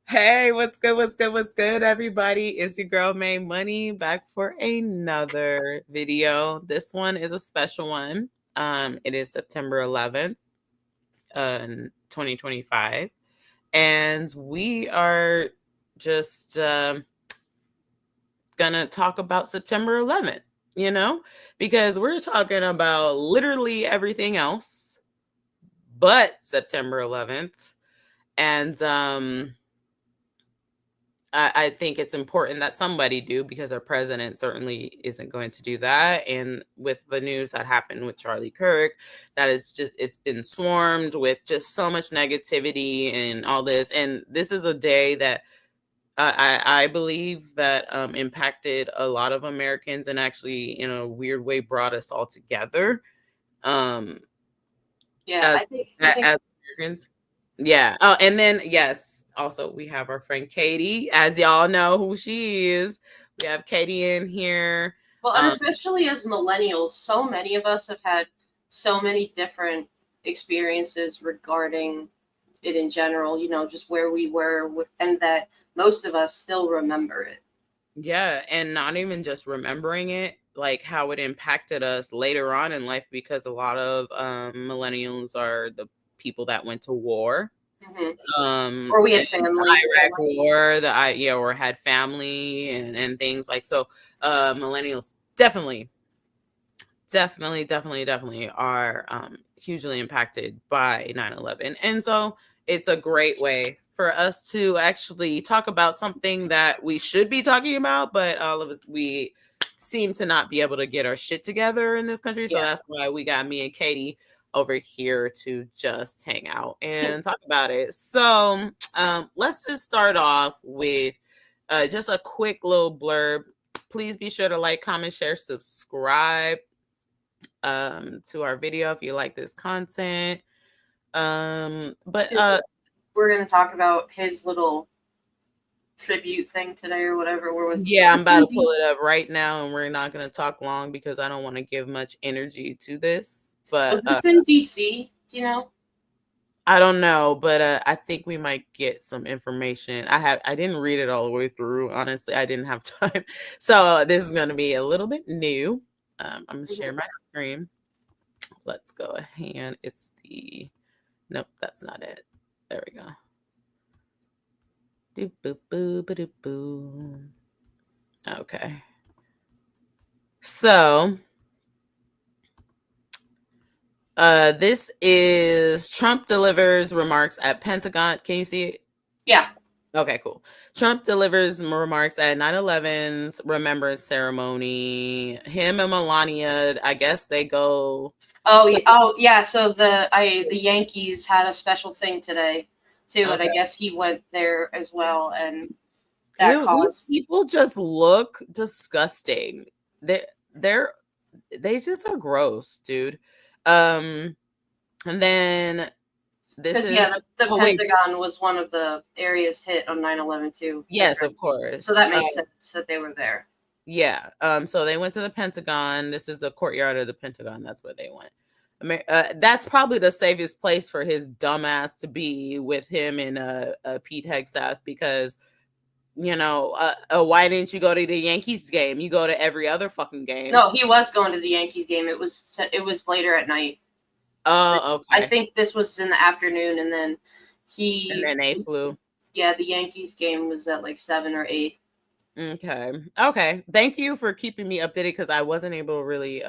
Hey, what's good? What's good? What's good, everybody? It's your girl May Money back for another video. This one is a special one. It is September 11th, 2025, and we are just gonna talk about September 11th. Because we're talking about literally everything else but September 11th, and I think it's important that somebody do, because our president certainly isn't going to do that. And with the news that happened with Charlie Kirk, that is just, it's been swarmed with just so much negativity and all this. And this is a day that I believe that impacted a lot of Americans, and actually in a weird way brought us all together Yeah, as I think as Americans. Yeah. Oh, and then yes, also we have our friend Katie. As y'all know who she is, we have Katie in here. well, and Um, especially as millennials, so many of us have had so many different experiences regarding it in general, just where we were and that most of us still remember it. yeah, and not even just remembering it, like how it impacted us later on in life, because a lot of millennials are the people that went to war. hmm Or we And had the family. Iraq War, or had family and things like so. Millennials definitely are hugely impacted by 9/11. And so it's a great way for us to actually talk about something that we should be talking about, but all of us, we seem to not be able to get our shit together in this country. So Yeah. that's why we got me and Katie over here to just hang out and talk about it. So let's just start off with just a quick little blurb. Please be sure to like, comment, share, subscribe to our video if you like this content. But We're going to talk about his little tribute thing today or whatever. Where was yeah, I'm about to pull it up right now, and we're not going to talk long because I don't want to give much energy to this. But this in DC? Do you know? I don't know, but I think we might get some information. I didn't read it all the way through. Honestly, I didn't have time. So this is going to be a little bit new. I'm going to share Mhm. my screen. Let's go ahead. It's the nope, that's not it. There we go. Doop, boop, boo, ba, doop, boo. Okay. So, this is Trump delivers remarks at Pentagon. Can you see it? Yeah. Okay, cool. Trump delivers remarks at 9/11's remembrance ceremony. Him and Melania, I guess they go. Oh, yeah. So the Yankees had a special thing today too, and I Okay. guess he went there as well, and that Ew, these caused. people just look disgusting. They they're they just are gross, dude. Um, and then this Because is yeah, the oh wait, Pentagon was one of the areas hit on 9/11 too. That's yes, right. of So course. that makes sense that they were there. Yeah. So they went to the Pentagon. This is the courtyard of the Pentagon. That's where they went. That's probably the safest place for his dumbass to be with him and Pete Hegseth, because why didn't you go to the Yankees game? You go to every other fucking game. No, he was going to the Yankees game. It was later at night. Oh, I okay. think this was in the afternoon, and then And he, then they flew. yeah, the Yankees game was at like 7 or 8. Okay. Okay. Thank you for keeping me updated, because I wasn't able to really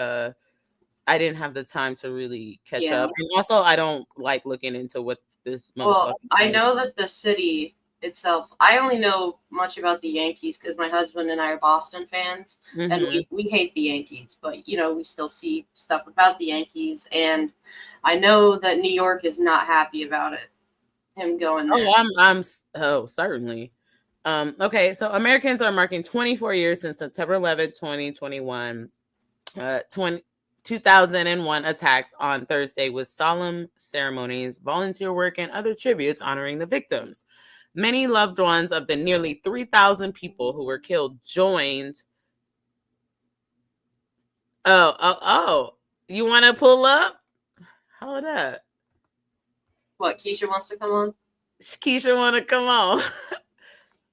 I didn't have the time to really catch Yeah. up. And also I don't like looking into what this Well, motherfucking I thing is. know that the city itself. I only know much about the Yankees because my husband and I are Boston fans, and Mhm. we hate the Yankees, but we still see stuff about the Yankees, and I know that New York is not happy about it. Him going there. Oh, oh, certainly. Okay, so Americans are marking 24 years since September 11th, 2021. 2001 attacks on Thursday, with solemn ceremonies, volunteer work, and other tributes honoring the victims. Many loved ones of the nearly 3,000 people who were killed joined. Oh. You want to pull up? Hold up. What, Keisha wants to come on? Keisha want to come on.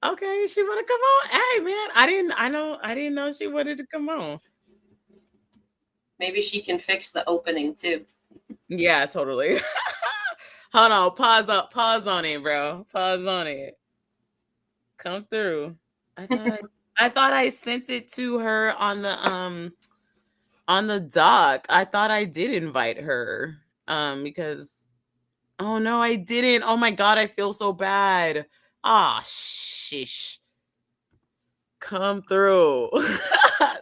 Okay, she want to come on. Hey, man, I didn't know she wanted to come on. Maybe she can fix the opening too. Yeah, totally. Hold on, pause on it, bro. Pause on it. Come through. I thought I thought I sent it to her on the doc. I thought I did invite her. Because oh no, I didn't. Oh my god, I feel so bad. Ah, shish. Come through.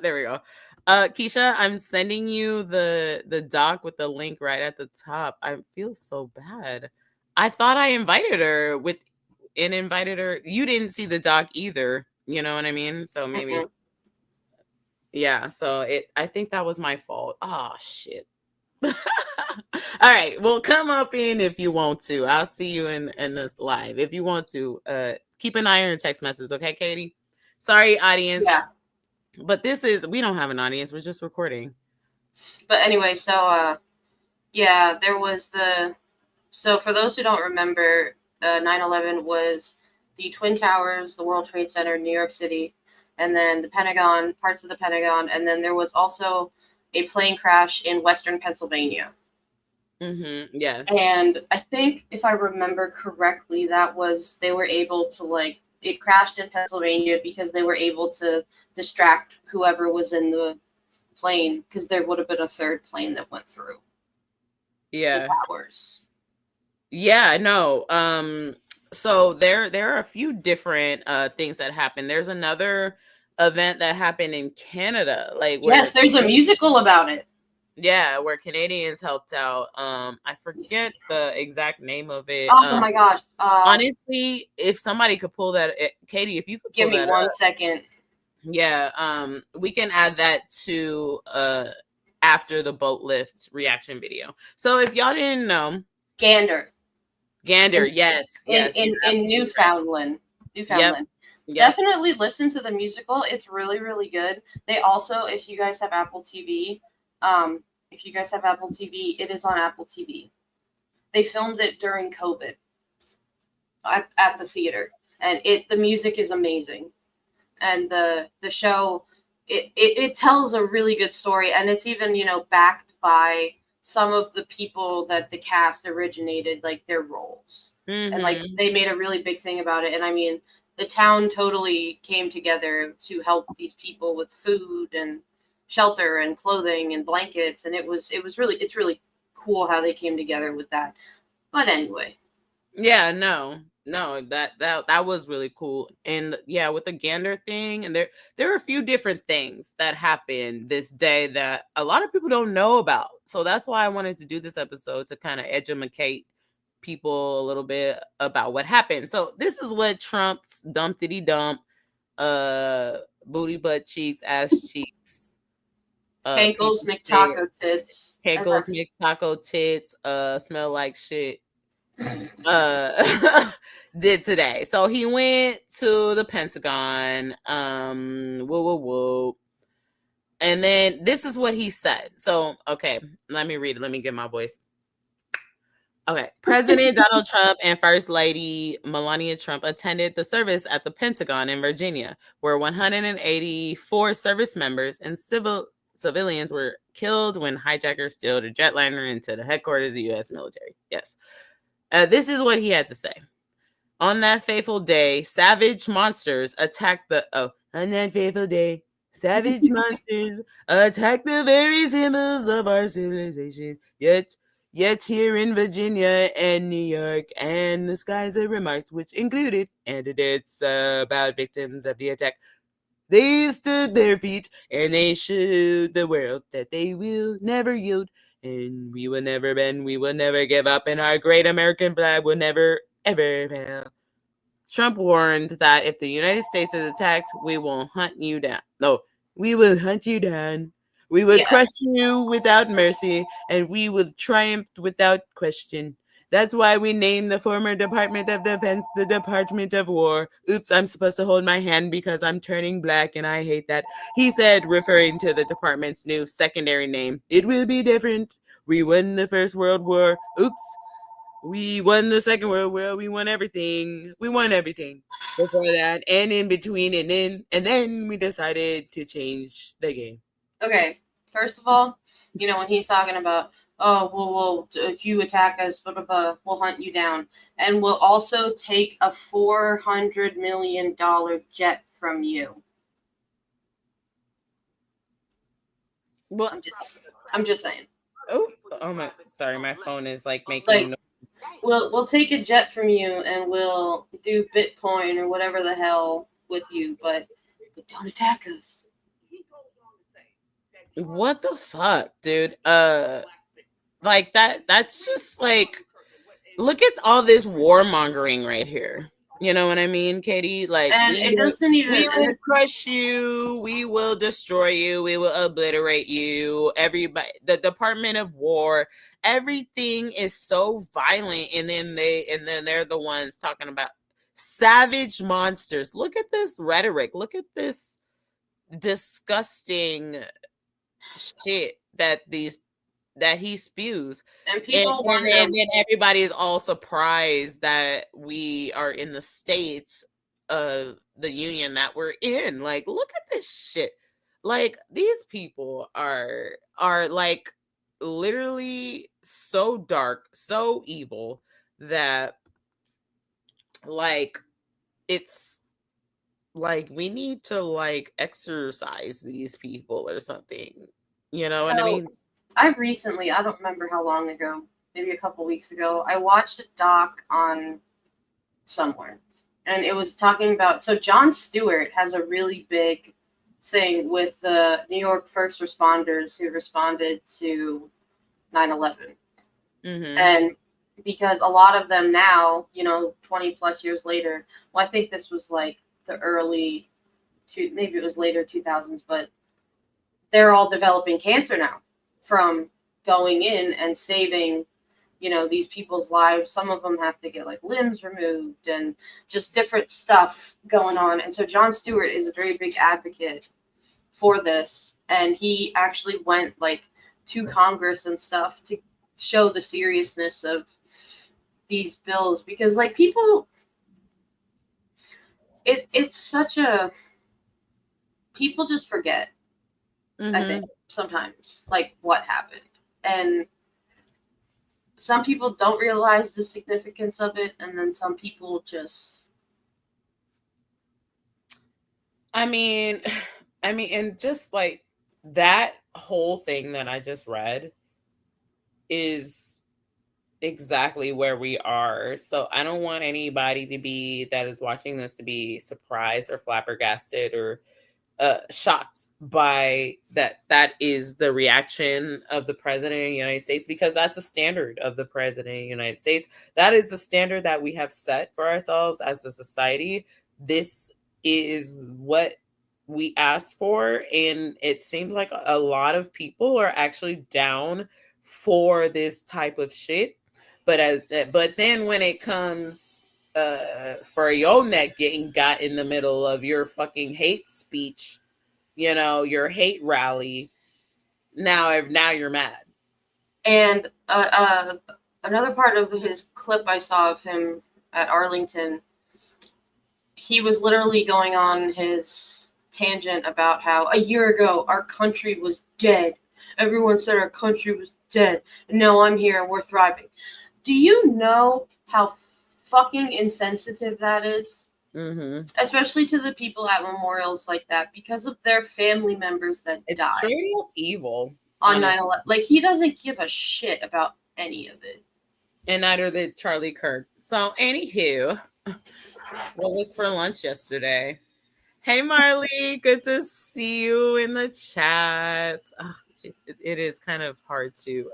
There we go. Keisha, I'm sending you the doc with the link right at the top. I feel so bad. I thought I invited her with and invited her. You didn't see the doc either. You know what I mean? So maybe Mm-mm. yeah. So I think that was my fault. Oh shit. All right. Well, come up in if you want to. I'll see you in this live if you want to. Keep an eye on your text messages, okay, Katie? Sorry, audience. Yeah. But we don't have an audience. We're just recording. But anyway, so yeah, there was the. So for those who don't remember, 9/11 was the Twin Towers, the World Trade Center, New York City, and then the Pentagon, parts of the Pentagon, and then there was also a plane crash in Western Pennsylvania. Yes. And I think if I remember correctly, that was they were able to like it crashed in Pennsylvania because they were able to distract whoever was in the plane because there would have been a third plane that went through the Yeah. towers. Yeah, no. So there are a few different things that happened. There's another event that happened in Canada, like Yes, there's a musical about it. yeah, where Canadians helped out. I forget the exact name of it. Oh my gosh. Honestly, if somebody could pull that, Katie, if you could Give pull me that one up, second. yeah, we can add that to after the boat lift reaction video. So if y'all didn't know, Gander. Gander, In yes, in yes, in, you're in absolutely right. Newfoundland. Yep, Newfoundland. yep. Definitely listen to the musical. It's really, really good. They also, if you guys have Apple TV, if you guys have Apple TV, it is on Apple TV. They filmed it during COVID at the theater, and the music is amazing, and the show it tells a really good story, and it's even backed by some of the people that the cast originated like their roles, and like Mm-hmm. they made a really big thing about it, and I mean the town totally came together to help these people with food and shelter and clothing and blankets, and it's really cool how they came together with that. But anyway. Yeah, no, that was really cool, and yeah, with the Gander thing, and there are a few different things that happened this day that a lot of people don't know about. So that's why I wanted to do this episode to kind of educate people a little bit about what happened. So this is what Trump's dumpity dump, uh, booty butt cheeks, ass cheeks, piece Hankles of shit, McTaco tits. As pickles, our McTaco tits, smell like shit uh did today. So he went to the Pentagon, whoa whoa whoa. And then this is what he said. So okay, let me read it. Let me get my voice. Okay. President Donald Trump and First Lady Melania Trump attended the service at the Pentagon in Virginia, where 184 service members and civilians were killed when hijackers stole a jetliner into the headquarters of the U.S. military. Yes. This is what he had to say. On that fateful day, savage monsters attacked on that fateful day, savage monsters attacked the very symbols of our civilization. Yet here in Virginia and New York and the skies of remarks, which included candidates about victims of the attack, they stood their feet and they showed the world that they will never yield and we will never bend, we will never give up, and our great American flag will never, ever fail. Trump warned that if the United States is attacked, we will hunt you down. No, we will hunt you down. We will yeah, crush you without mercy, and we will triumph without question. That's why we named the former Department of Defense the Department of War. Oops, I'm supposed to hold my hand because I'm turning black and I hate that. He said, referring to the department's new secondary name. It will be different. We won the First World War. Oops. We won the Second World War. We won everything. We won everything before that, and in between, and then we decided to change the game. Okay, first of all, when he's talking about, oh, well, if you attack us, blah, blah, blah, we'll hunt you down. And we'll also take a $400 million jet from you. Well, I'm just saying. oh my, sorry, my phone is like making. Like, we'll take a jet from you and we'll do Bitcoin or whatever the hell with you, but don't attack us. What the fuck, dude? Like that's just like, look at all this warmongering right here. You know what I mean, Katie? Like, And it doesn't even. we will crush you, we will destroy you, we will obliterate you. Everybody, the Department of War, everything is so violent, and then they're the ones talking about savage monsters. Look at this rhetoric. Look at this disgusting shit that he spews. And people and then everybody is all surprised that we are in the states of the union that we're in. Like, look at this shit. Like, these people are like literally so dark, so evil, that like it's like we need to like exercise these people or something. You know what I mean? I recently, I don't remember how long ago, maybe a couple weeks ago, I watched a doc on somewhere, and it was talking about, so Jon Stewart has a really big thing with the New York first responders who responded to 9/11. Mm-hmm. And because a lot of them now, 20 plus years later, well, I think this was like the early, maybe it was later 2000s, but they're all developing cancer now from going in and saving, these people's lives. Some of them have to get like limbs removed and just different stuff going on. And so Jon Stewart is a very big advocate for this. And he actually went like to Congress and stuff to show the seriousness of these bills, because like people, it's such a, people just forget. Mm-hmm. I think sometimes, like, what happened. And some people don't realize the significance of it, and then some people just. I mean, and just like that whole thing that I just read is exactly where we are. So I don't want anybody that is watching this to be surprised or flabbergasted or shocked by that is the reaction of the president of the United States, because that's a standard of the president of the United States. That is the standard that we have set for ourselves as a society. This is what we asked for, and it seems like a lot of people are actually down for this type of shit. But then when it comes for your neck getting got in the middle of your fucking hate speech, your hate rally, now you're mad. And another part of his clip I saw of him at Arlington, he was literally going on his tangent about how a year ago our country was dead. Everyone said our country was dead, and now I'm here and we're thriving. Do you know how fucking insensitive that is? Mm-hmm. Especially to the people at memorials like that, because of their family members that It's died. straight up evil On 9/11. Like, he doesn't give a shit about any of it. And neither did Charlie Kirk. So, anywho, what was for lunch yesterday? Hey, Marley, good to see you in the chat. Oh, it is kind of hard to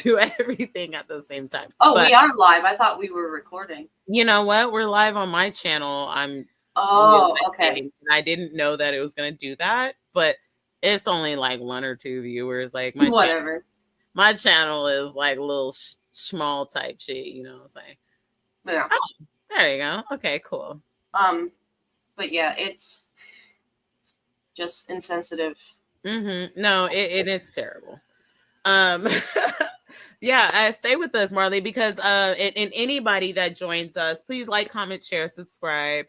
do everything at the same time. Oh, but we are live. I thought we were recording. You know what? We're live on my channel. Okay. I didn't know that it was going to do that, but it's only like 1 or 2 viewers. Like, whatever. My channel is like a little small type shit, you know what I'm saying? Yeah. Oh, there you go. Okay, cool. But yeah, it's just insensitive. Mm-hmm. No, it's terrible. Um, yeah, stay with us, Marley, because and anybody that joins us, please like, comment, share, subscribe.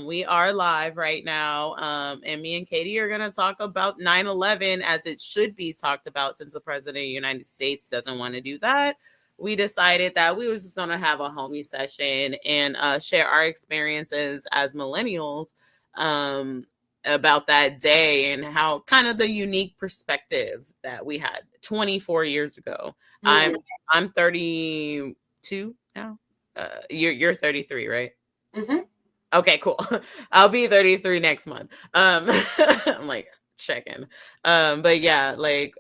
We are live right now, and me and Katie are going to talk about 9/11 as it should be talked about, since the president of the United States doesn't want to do that. We decided that we was just going to have a homie session and share our experiences as millennials. Um, about that day and how kind of the unique perspective that we had 24 years ago. I'm Mhm. I'm 32 now. You're 33, right? Mhm. Okay, cool. I'll be 33 next month. I'm like checking. But yeah, like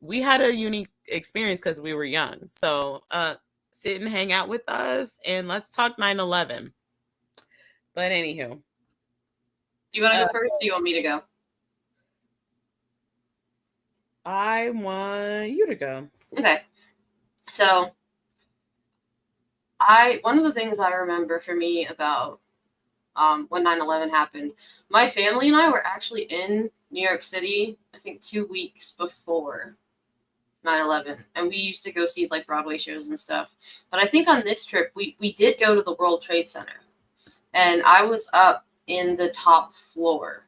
we had a unique experience because we were young. So sit and hang out with us and let's talk 9/11. But anywho, Do you want to uh, go first? Or do you want me to go? I want you to go. Okay. So I one of the things I remember for me about when 9/11 happened, my family and I were actually in New York City, I think 2 weeks before 9/11, and we used to go see like Broadway shows and stuff. But I think on this trip we did go to the World Trade Center, and I was up in the top floor.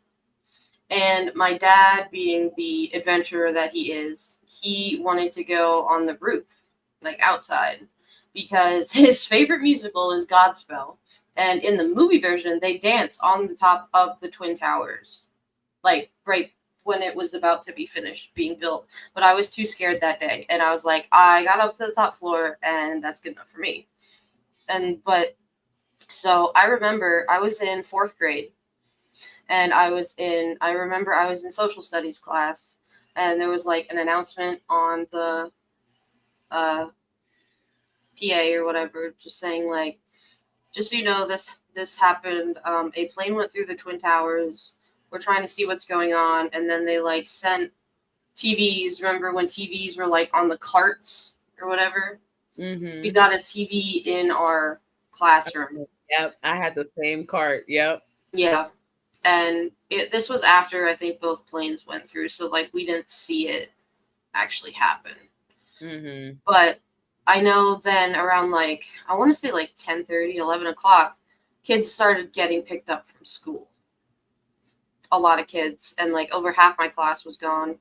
And my dad, being the adventurer that he is, he wanted to go on the roof, like outside, because his favorite musical is Godspell. And in the movie version, they dance on the top of the Twin Towers, like right when it was about to be finished being built. But I was too scared that day. And I was like, I got up to the top floor, and that's good enough for me. But so I remember I was in fourth grade, and I remember I was in social studies class, and there was like an announcement on the uh, PA or whatever, just saying like, just so you know, this happened. A plane went through the Twin Towers. We're trying to see what's going on, and then they like sent TVs. Remember when TVs were like on the carts or whatever? We Mm-hmm. got a TV in our classroom. Yep, I had the same cart. Yep. Yeah, and this was after I think both planes went through, so like we didn't see it actually happen. Mm-hmm. But I know then around like I want to say like 10:30, 11 o'clock, kids started getting picked up from school. A lot of kids, and like over half my class was gone.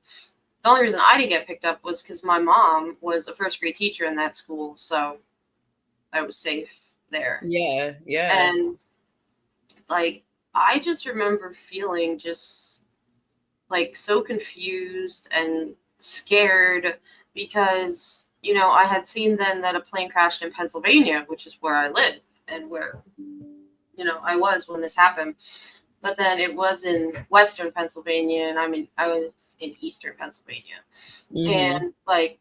The only reason I didn't get picked up was because my mom was a first grade teacher in that school, so I was safe there. Yeah, yeah. And like I just remember feeling just like so confused and scared because I had seen then that a plane crashed in Pennsylvania, which is where I live and where I was when this happened. But then it was in western Pennsylvania, and I was in eastern Pennsylvania. Mm-hmm. And like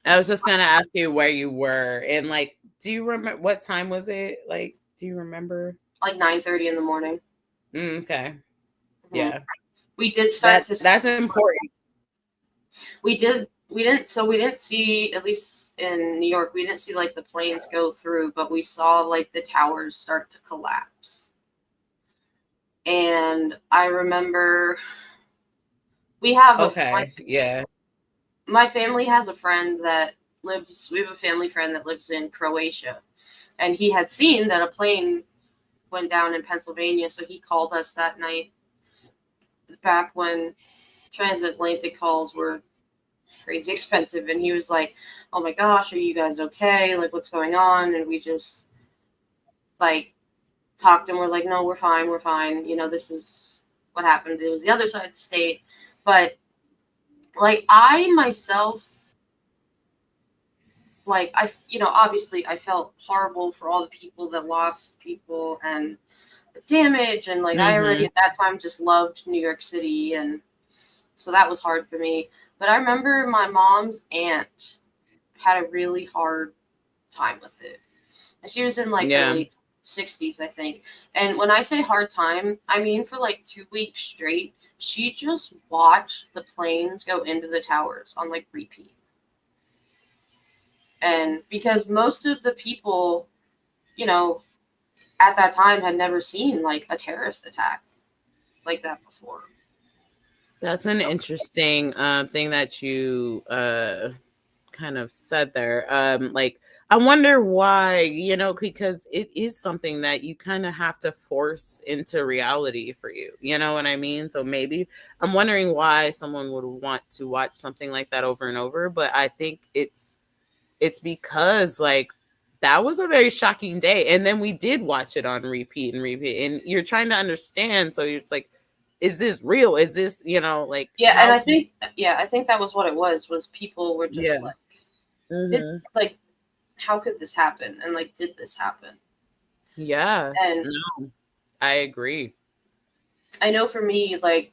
I was just gonna ask you where you were and like, do you remember what time was it? Like, do you remember? 9:30 in the morning. Okay. Mhm. Yeah. We did start to That's important. we didn't see, at least in New York, we didn't see like the planes go through, but we saw like the towers start to collapse. And I remember we have a Okay. Yeah. my family has a friend that we have a family friend that lives in Croatia, and he had seen that a plane went down in Pennsylvania, so he called us that night, back when transatlantic calls were crazy expensive, and he was like, "Oh my gosh, are you guys okay? Like, what's going on?" And we just like talked, and we're like, "No, we're fine, we're fine. This is what happened. It was the other side of the state." But like I myself, like obviously I felt horrible for all the people that lost people and the damage, and like I already Mm-hmm. at that time just loved New York City, and so that was hard for me. But I remember my mom's aunt had a really hard time with it. And she was in like her Yeah. late 60s, I think. And when I say hard time, I mean for like 2 weeks straight, she just watched the planes go into the towers on like repeat. And because most of the people, you know, at that time had never seen like a terrorist attack like that before. That's an interesting thing that you kind of said there. Like, I wonder why, because it is something that you kind of have to force into reality for you. You know what I mean? So maybe I'm wondering why someone would want to watch something like that over and over. But I think it's because like that was a very shocking day, and then we did watch it on repeat and repeat, and you're trying to understand. So you're just like, is this real? Is this like Yeah, and how? I think that was what it was people were just Yeah. like, did Hmm. like, how could this happen? And like, did this happen? Yeah. And No, I agree. I know for me, like,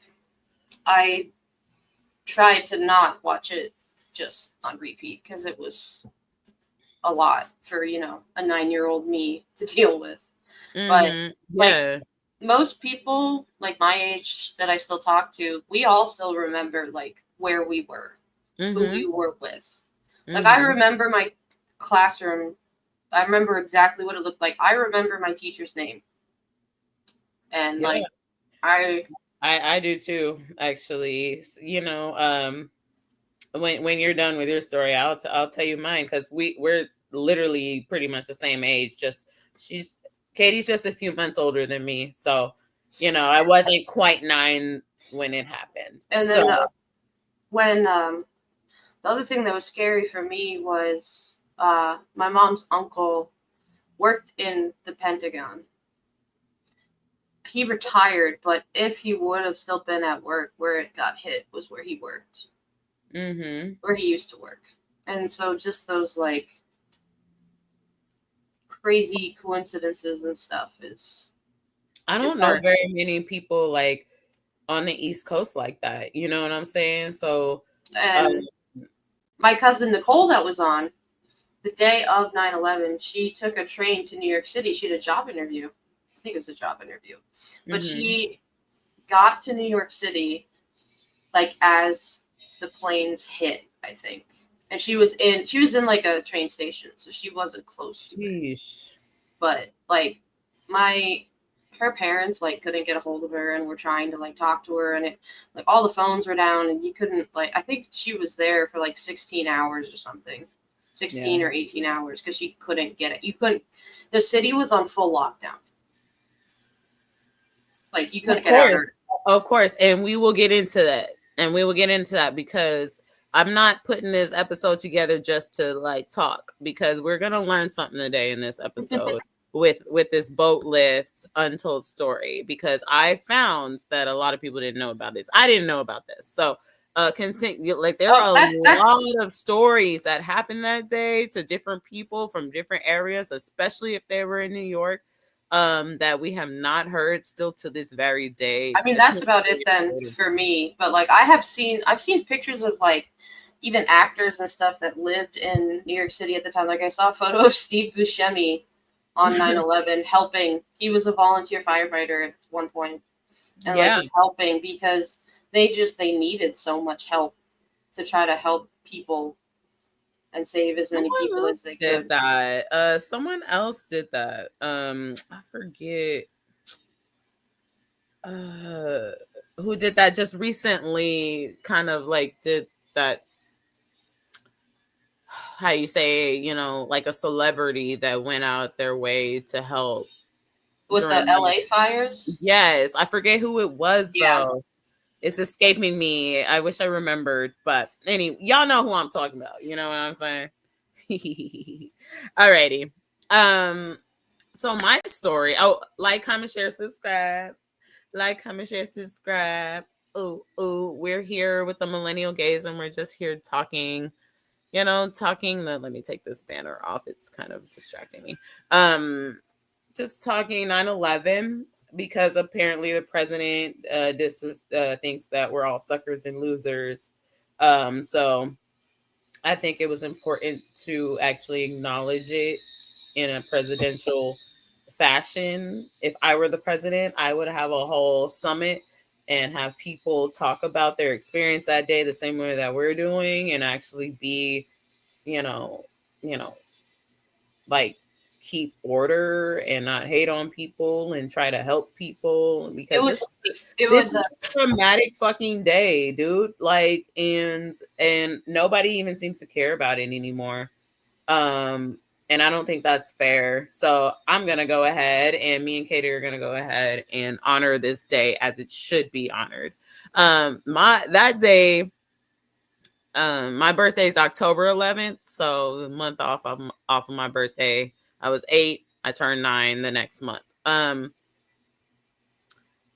I tried to not watch it just on repeat because it was a lot for, a 9-year-old me to deal with. But Hmm. like, Yeah. most people like my age that I still talk to, we all still remember like where we were, who Hmm. we were with. Like, I Hmm. remember my classroom. I remember exactly what it looked like. I remember my teacher's name. And Yeah. like, I I do too, actually. When you're done with your story, I'll tell you mine, because we're literally pretty much the same age. Just she's Katie's just a few months older than me, so I wasn't quite 9 when it happened. and So then when the other thing that was scary for me was my mom's uncle worked in the Pentagon. He retired, but if he would have still been at work, where it got hit was where he worked, hmm where he used to work. And so just those like crazy coincidences and stuff I is don't know hard. very many people like on the East Coast like that. You know what I'm saying? So, um, And my cousin Nicole, that was on the day of 9/11, she took a train to New York City. She had a job interview. I think it was a job interview. But mhm. she got to New York City like as the planes hit, I think. And she was in like a train station, so she wasn't close to it. Sheesh. But like, my her parents like couldn't get a hold of her and were trying to like talk to her, and it like all the phones were down and you couldn't, like, I think she was there for like 16 hours or something. Yeah. 16 or 18 hours because she couldn't get it. You couldn't The city was on full lockdown. Like, you Of couldn't get out course. or Of course. And we will get into that. And we will get into that because I'm not putting this episode together just to like talk, because we're gonna learn something today in this episode with this Boatlift Untold Story, because I found that a lot of people didn't know about this. I didn't know about this. So continue, like there oh, are a that's lot of stories that happened that day to different people from different areas, especially if they were in New York, that we have not heard still to this very day. I mean, that's 20 about it years then later. for me. But like, I've seen pictures of like even actors and stuff that lived in New York City at the time. Like, I saw a photo of Steve Buscemi on 9/11 helping. He was a volunteer firefighter at one point and like Yeah. was helping because they needed so much help to try to help people and save as many Someone people as else they did could. that. Someone else did that. I forget uh who did that just recently, kind of like did that, how you say, like a celebrity that went out their way to help With the during LA fires. yes, I forget who it was Yeah. though. It's escaping me. I wish I remembered, but anyway, y'all know who I'm talking about. You know what I'm saying? Alrighty. Um, so my story. Oh, like, comment, share, subscribe. Like, comment, share, subscribe. Ooh, we're here with the Millennial Gaze, and we're just here talking. Talking. Let me take this banner off. It's kind of distracting me. Um, just talking 9/11, because apparently the president thinks that we're all suckers and losers. So I think it was important to actually acknowledge it in a presidential fashion. If I were the president, I would have a whole summit and have people talk about their experience that day the same way that we're doing, and actually be, you know, you know, like keep order and not hate on people and try to help people, It because was it this was is a traumatic fucking day, dude. Like, and nobody even seems to care about it anymore. Um, and I don't think that's fair. So I'm gonna go ahead, and me and Katie are gonna go ahead and honor this day as it should be honored. My that day, my birthday is October 11th, so the month off of my birthday. I was 8. I turned 9 the next month.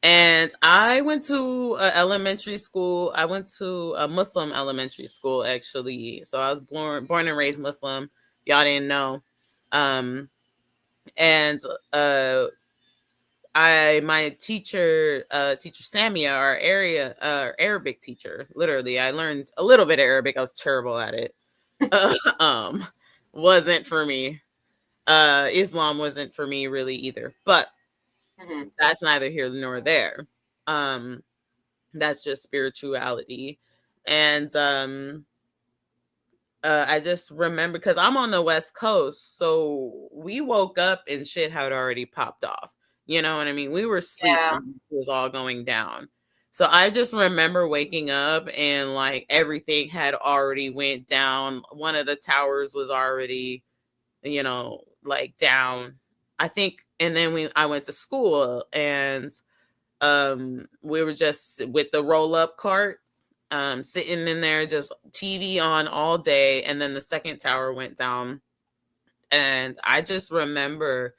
And I went to elementary school. I went to a Muslim elementary school, actually. So I was born and raised Muslim. Y'all didn't know. Um, and my teacher, teacher Samia, our area Arabic teacher. Literally, I learned a little bit of Arabic. I was terrible at it. um, wasn't for me. Islam wasn't for me really either. But that's neither here nor there. Um, that's just spirituality. And I just remember, because I'm on the West Coast, so we woke up and shit had already popped off. You know what I mean? We were asleep yeah. when it was all going down. So I just remember waking up and like everything had already went down. One of the towers was already, like down. I think, and then I went to school, and we were just with the roll up cart, sitting in there, just TV on all day, and then the second tower went down. And I just remember,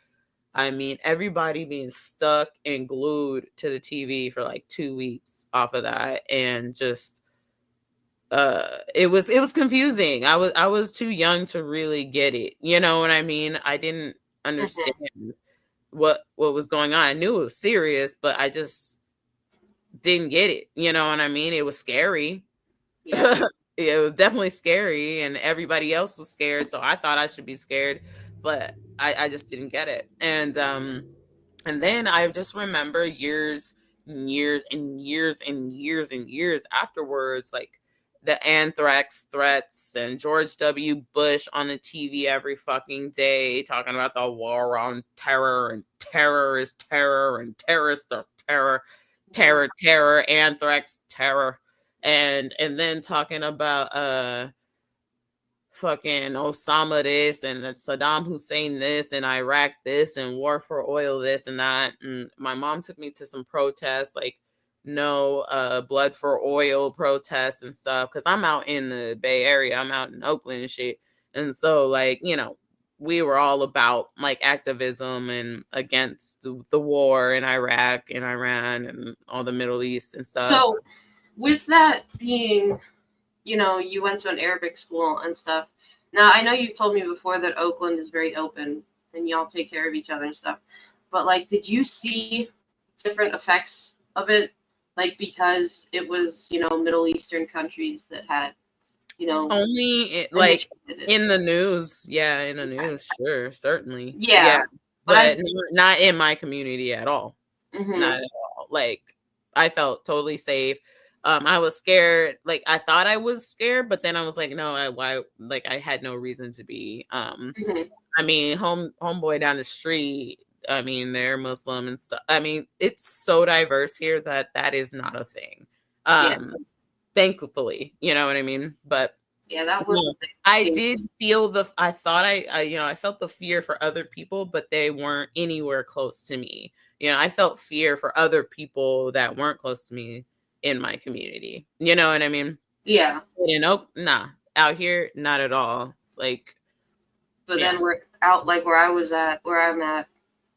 I mean, everybody being stuck and glued to the TV for like 2 weeks off of that, and just it was confusing. I was too young to really get it, you know what I mean? I didn't understand what was going on. I knew it was serious, but I just didn't get it. You know what I mean? It was scary. Yeah. It was definitely scary, and everybody else was scared, so I thought I should be scared, but I just didn't get it. And then I just remember years and years and years and years and years afterwards, like the anthrax threats and George W. Bush on the TV every fucking day talking about the war on terror, and terror is terror, and terrorists are terror, terror, anthrax, terror. And then talking about fucking Osama this and Saddam Hussein this and Iraq this and war for oil this and that. And my mom took me to some protests, like no blood for oil protests and stuff, because I'm out in the Bay Area. I'm out in Oakland and shit. And so, like, we were all about like activism and against the war in Iraq and Iran and all the Middle East and stuff. So, with that being, you went to an Arabic school and stuff. Now, I know you've told me before that Oakland is very open and y'all take care of each other and stuff. But, like, did you see different effects of it? Like, because it was, Middle Eastern countries that had, Only like initiated it. in the news. Yeah, in the news, sure, certainly. Yeah, Yeah. But but not in my community at all. hmm Not at all. Like, I felt totally safe. I was scared. Like, I thought I was scared, but then I was like, no, why? Like, I had no reason to be. hmm I mean, homeboy down the street. I mean, they're Muslim and stuff. I mean, it's so diverse here that is not a thing. yeah. Thankfully, you know what I mean. But Yeah, that was no, the I thing. did feel I thought I felt the fear for other people, but they weren't anywhere close to me. I felt fear for other people that weren't close to me in my community. You know what I mean? Yeah. Nah, out here, not at all. Like, But yeah, then we're out like where I'm at.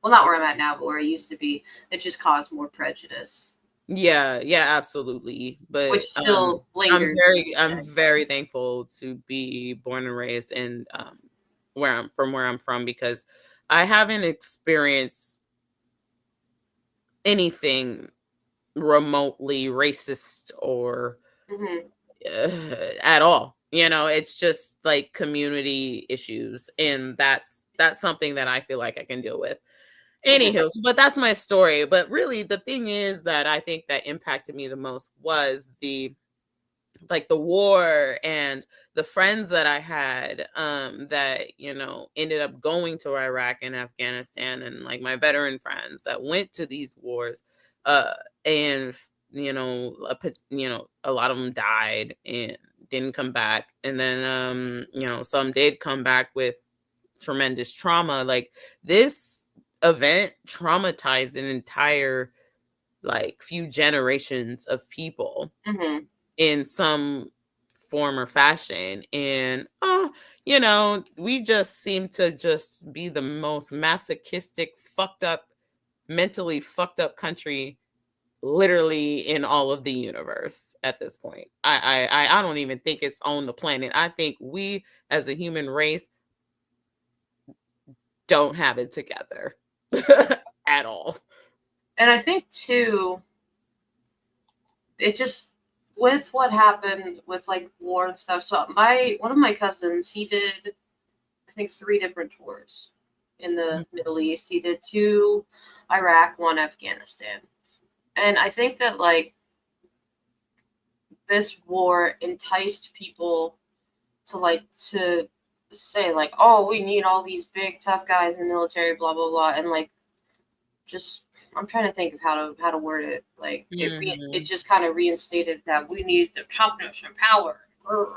Well, not where I'm at now, but where I used to be. It just caused more prejudice, yeah, absolutely. which But still I'm lingers. I'm very thankful to be born and raised in where I'm from, because I haven't experienced anything remotely racist or hmm at all. It's just like community issues, and that's something that I feel like I can deal with. hmm Anywho, but that's my story. But really, the thing is that I think that impacted me the most was the like the war and the friends that I had that ended up going to Iraq and Afghanistan, and like my veteran friends that went to these wars, uh and a lot of them died and didn't come back, and then some did come back with tremendous trauma. Like, this event traumatized an entire like few generations of people Mm-hmm. in some form or fashion. And we just seem to just be the most masochistic, fucked up, mentally fucked up country literally in all of the universe at this point. I don't even think it's on the planet. I think we as a human race don't have it together at all. And I think too, it just, with what happened with like war and stuff. So one of my cousins, he did, I think, 3 different tours in the Middle East. He did 2 Iraq, 1 Afghanistan. And I think that like this war enticed people to say like, oh, we need all these big tough guys in the military, blah blah blah, and like, just, I'm trying to think of how to word it. Like, it just kind of reinstated that we need the toughness and power. Ugh.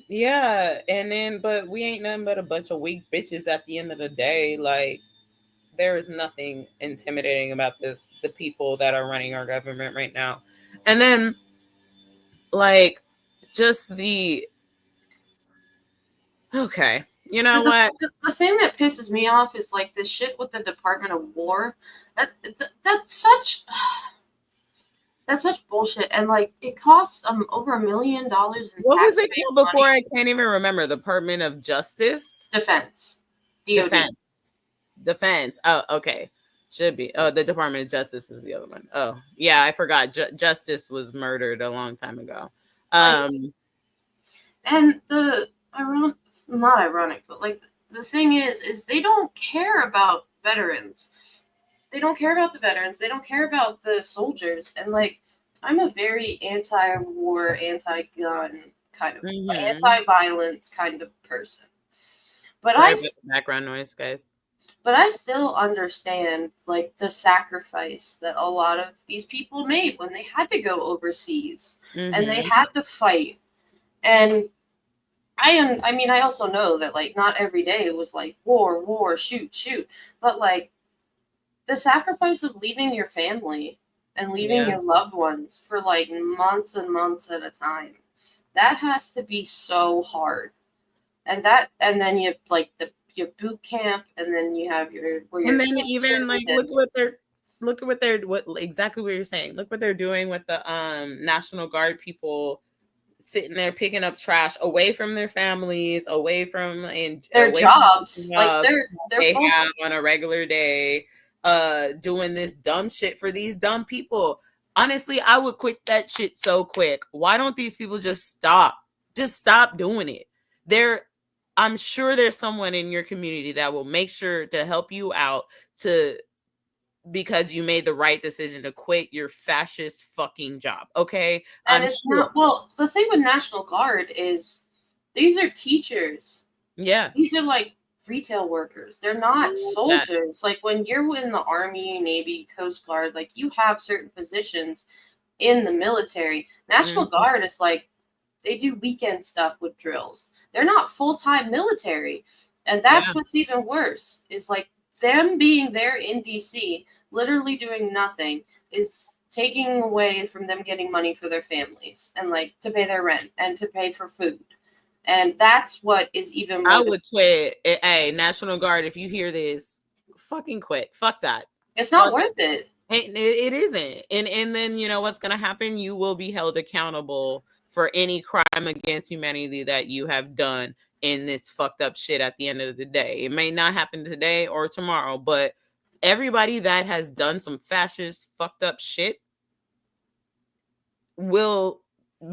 Yeah, and then but we ain't nothing but a bunch of weak bitches at the end of the day. Like, there is nothing intimidating about the people that are running our government right now. And then like just the okay, you know what? The thing that pisses me off is like the shit with the Department of War. That's such bullshit. And like, it costs over $1 million in What was it taxpayer called before? money. I can't even remember. Department of Justice? Defense, DOD. Defense. Defense. Oh, okay. Should be. Oh, the Department of Justice is the other one. Oh, yeah, I forgot. Justice was murdered a long time ago. Like, and the not ironic, but like, the thing is they don't care about veterans. They don't care about the veterans. They don't care about the soldiers. And like, I'm a very anti-war, anti-gun kind of, anti-violence kind of person. But Sorry about the background noise, guys. But I still understand like the sacrifice that a lot of these people made when they had to go overseas and they had to fight. And I mean, I also know that like not every day it was like war, shoot, but like the sacrifice of leaving your family and leaving your loved ones for like months and months at a time, that has to be so hard. And then you have like your boot camp, and then you have and then even like look at what exactly what you're saying. Look what they're doing with the National Guard people sitting there picking up trash away from their families, away from and their away jobs, from like they have on a regular day, doing this dumb shit for these dumb people. Honestly, I would quit that shit so quick. Why don't these people just stop? Just stop doing it. I'm sure there's someone in your community that will make sure to help you out because you made the right decision to quit your fascist fucking job. Okay. And it's sure. Not, well, the thing with National Guard is these are teachers. Yeah. These are like retail workers. They're not soldiers. Like, when you're in the Army, Navy, Coast Guard, like, you have certain positions in the military. National Guard is like, they do weekend stuff with drills. They're not full-time military. And that's what's even worse, is like them being there in DC, literally doing nothing, is taking away from them getting money for their families and like to pay their rent and to pay for food. And that's what is even more. I would quit. Hey, National Guard, if you hear this, fucking quit. Fuck that. It's not worth it. It isn't. And then you know what's gonna happen? You will be held accountable for any crime against humanity that you have done in this fucked up shit at the end of the day. It may not happen today or tomorrow, but everybody that has done some fascist fucked up shit will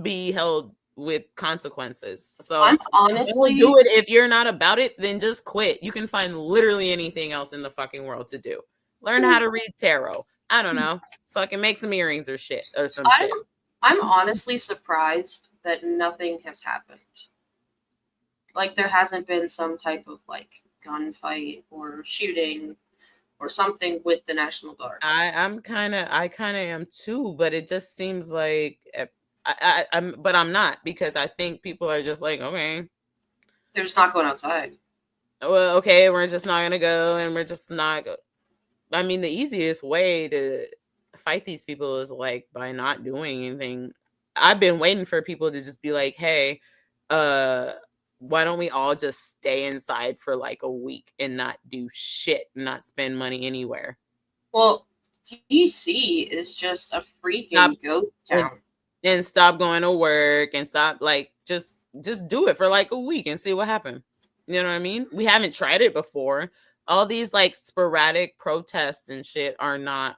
be held with consequences. So I'm honestly, do it. If you're not about it, then just quit. You can find literally anything else in the fucking world to do. Learn how to read tarot. I don't know. Fucking make some earrings or shit or some shit. I'm honestly surprised that nothing has happened. Like there hasn't been some type of like gunfight or shooting or something with the National Guard. I kind of am too, but it just seems like but I'm not, because I think people are just like, okay, They're just not going outside. well, okay, we're just not gonna go, and we're just not. I mean, the easiest way to fight these people is like by not doing anything. I've been waiting for people to just be like, hey, uh, why don't we all just stay inside for like a week and not do shit, not spend money anywhere? Well, DC is just a Stop freaking ghost and, town. and stop going to work and stop, like, just do it for like a week and see what happens. You know what I mean? We haven't tried it before. All these like sporadic protests and shit are not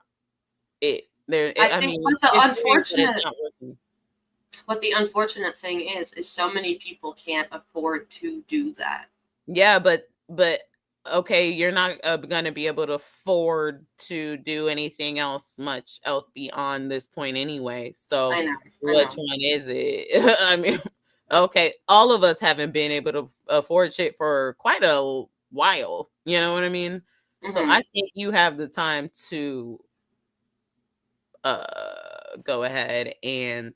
it. I I think mean, it's great, but it's not working. what the unfortunate thing is so many people can't afford to do that. Yeah, but okay, you're not going to be able to afford to do anything much else beyond this point anyway. So I know. which one is it? I mean, okay, all of us haven't been able to afford shit for quite a while. You know what I mean? So I think you have the time to go ahead and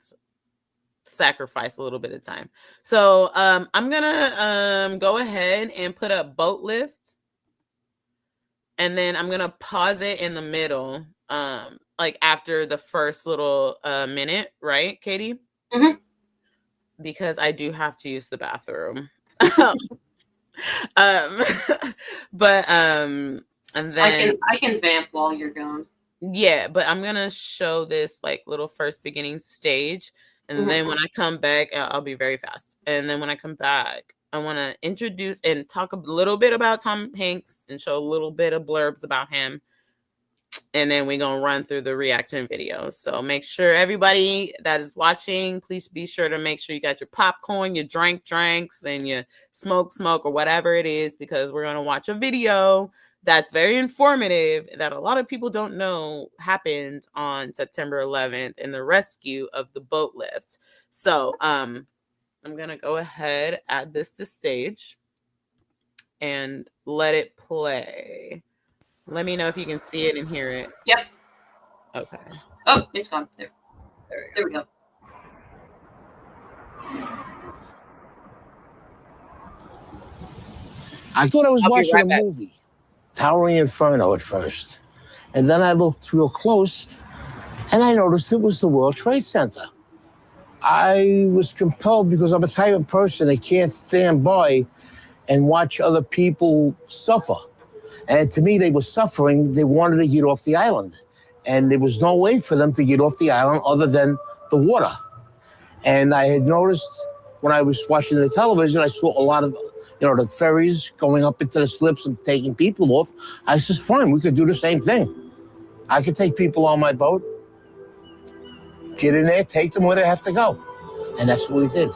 sacrifice a little bit of time. So I'm gonna go ahead and put up Boatlift, and then I'm gonna pause it in the middle, like after the first little minute, right, Katie? Mm-hmm. Because I do have to use the bathroom. um but and then I can vamp while you're gone. yeah, but I'm gonna show this like little first beginning stage, and then when I come back, I'll be very fast. And then when I come back, I want to introduce and talk a little bit about Tom Hanks and show a little bit of blurbs about him, and then we're gonna run through the reaction videos. So make sure everybody that is watching, please be sure to make sure you got your popcorn, your drinks, and your smoke, or whatever it is, because we're gonna watch a video that's very informative that a lot of people don't know happened on September 11th in the rescue of the boat lift. So I'm gonna go ahead, add this to stage, and let it play. Let me know if you can see it and hear it. Yep. Okay. Oh, it's gone. There we go. I thought I was I'll be watching right a back. movie, Towering Inferno at first. And then I looked real close and I noticed it was the World Trade Center. I was compelled because I'm a type of person that can't stand by and watch other people suffer. And to me, they were suffering. They wanted to get off the island. And there was no way for them to get off the island other than the water. And I had noticed when I was watching the television, I saw a lot of, the ferries going up into the slips and taking people off. I said, fine, we could do the same thing. I could take people on my boat, get in there, take them where they have to go. And that's what we did.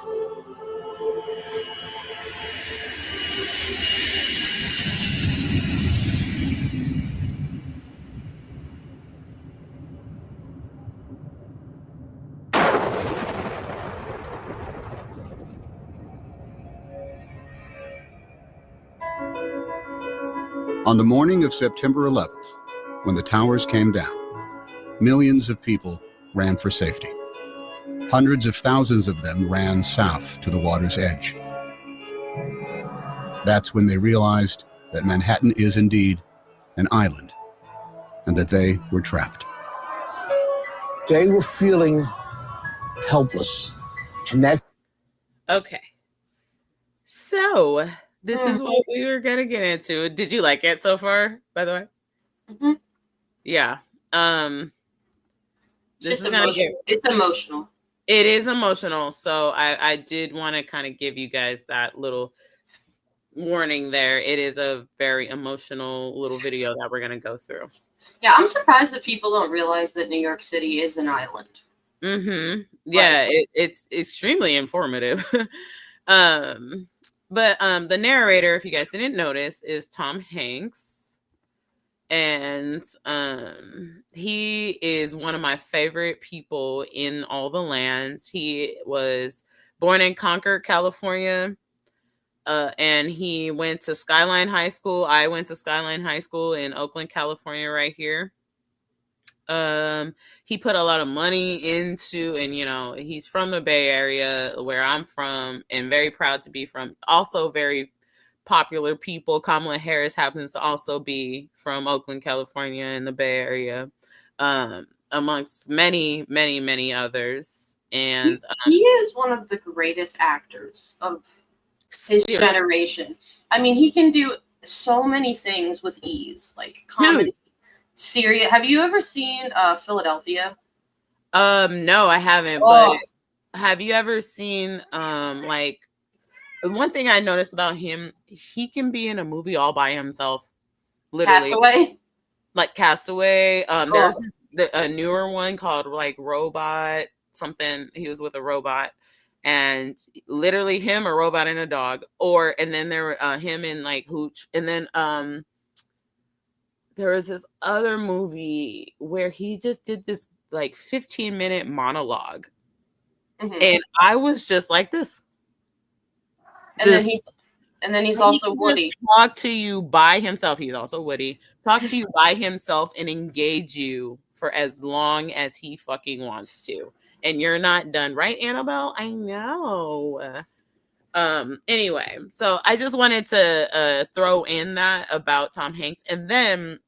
On the morning of September 11th, when the towers came down, millions of people ran for safety. Hundreds of thousands of them ran south to the water's edge. That's when they realized that Manhattan is indeed an island and that they were trapped. They were feeling helpless. And that's Okay. So this is what we were gonna get into. Did you like it so far, by the way? Mm-hmm. Yeah. It's emotional. It is emotional. So I did want to kind of give you guys that little warning there. It is a very emotional little video that we're gonna go through. Yeah, I'm surprised that people don't realize that New York City is an island. Mm-hmm. Yeah, it's extremely informative. But the narrator, if you guys didn't notice, is Tom Hanks. and he is one of my favorite people in all the lands. He was born in Concord, California, and he went to Skyline High School. I went to Skyline High School in Oakland, California, right here. He put a lot of money into, and he's from the Bay Area where I'm from, and very proud to be from. Also very popular people. Kamala Harris happens to also be from Oakland, California, in the Bay Area, amongst many, many, many others. And he is one of the greatest actors of his generation. I mean, he can do so many things with ease, like comedy. Serious. Have you ever seen Philadelphia? No, I haven't. But have you ever seen like, one thing I noticed about him, he can be in a movie all by himself. Literally. Castaway? Like Castaway. There's a newer one called like Robot something. He was with a robot, and literally him, a robot, and a dog. And then there were him in like Hooch, and then there was this other movie where he just did this like 15-minute monologue. And I was just like this. And then he's also Woody. Talk to you by himself. He's also Woody. Talk to you by himself and engage you for as long as he fucking wants to. And you're not done, right, Annabelle? I know. Anyway, so I just wanted to throw in that about Tom Hanks. And then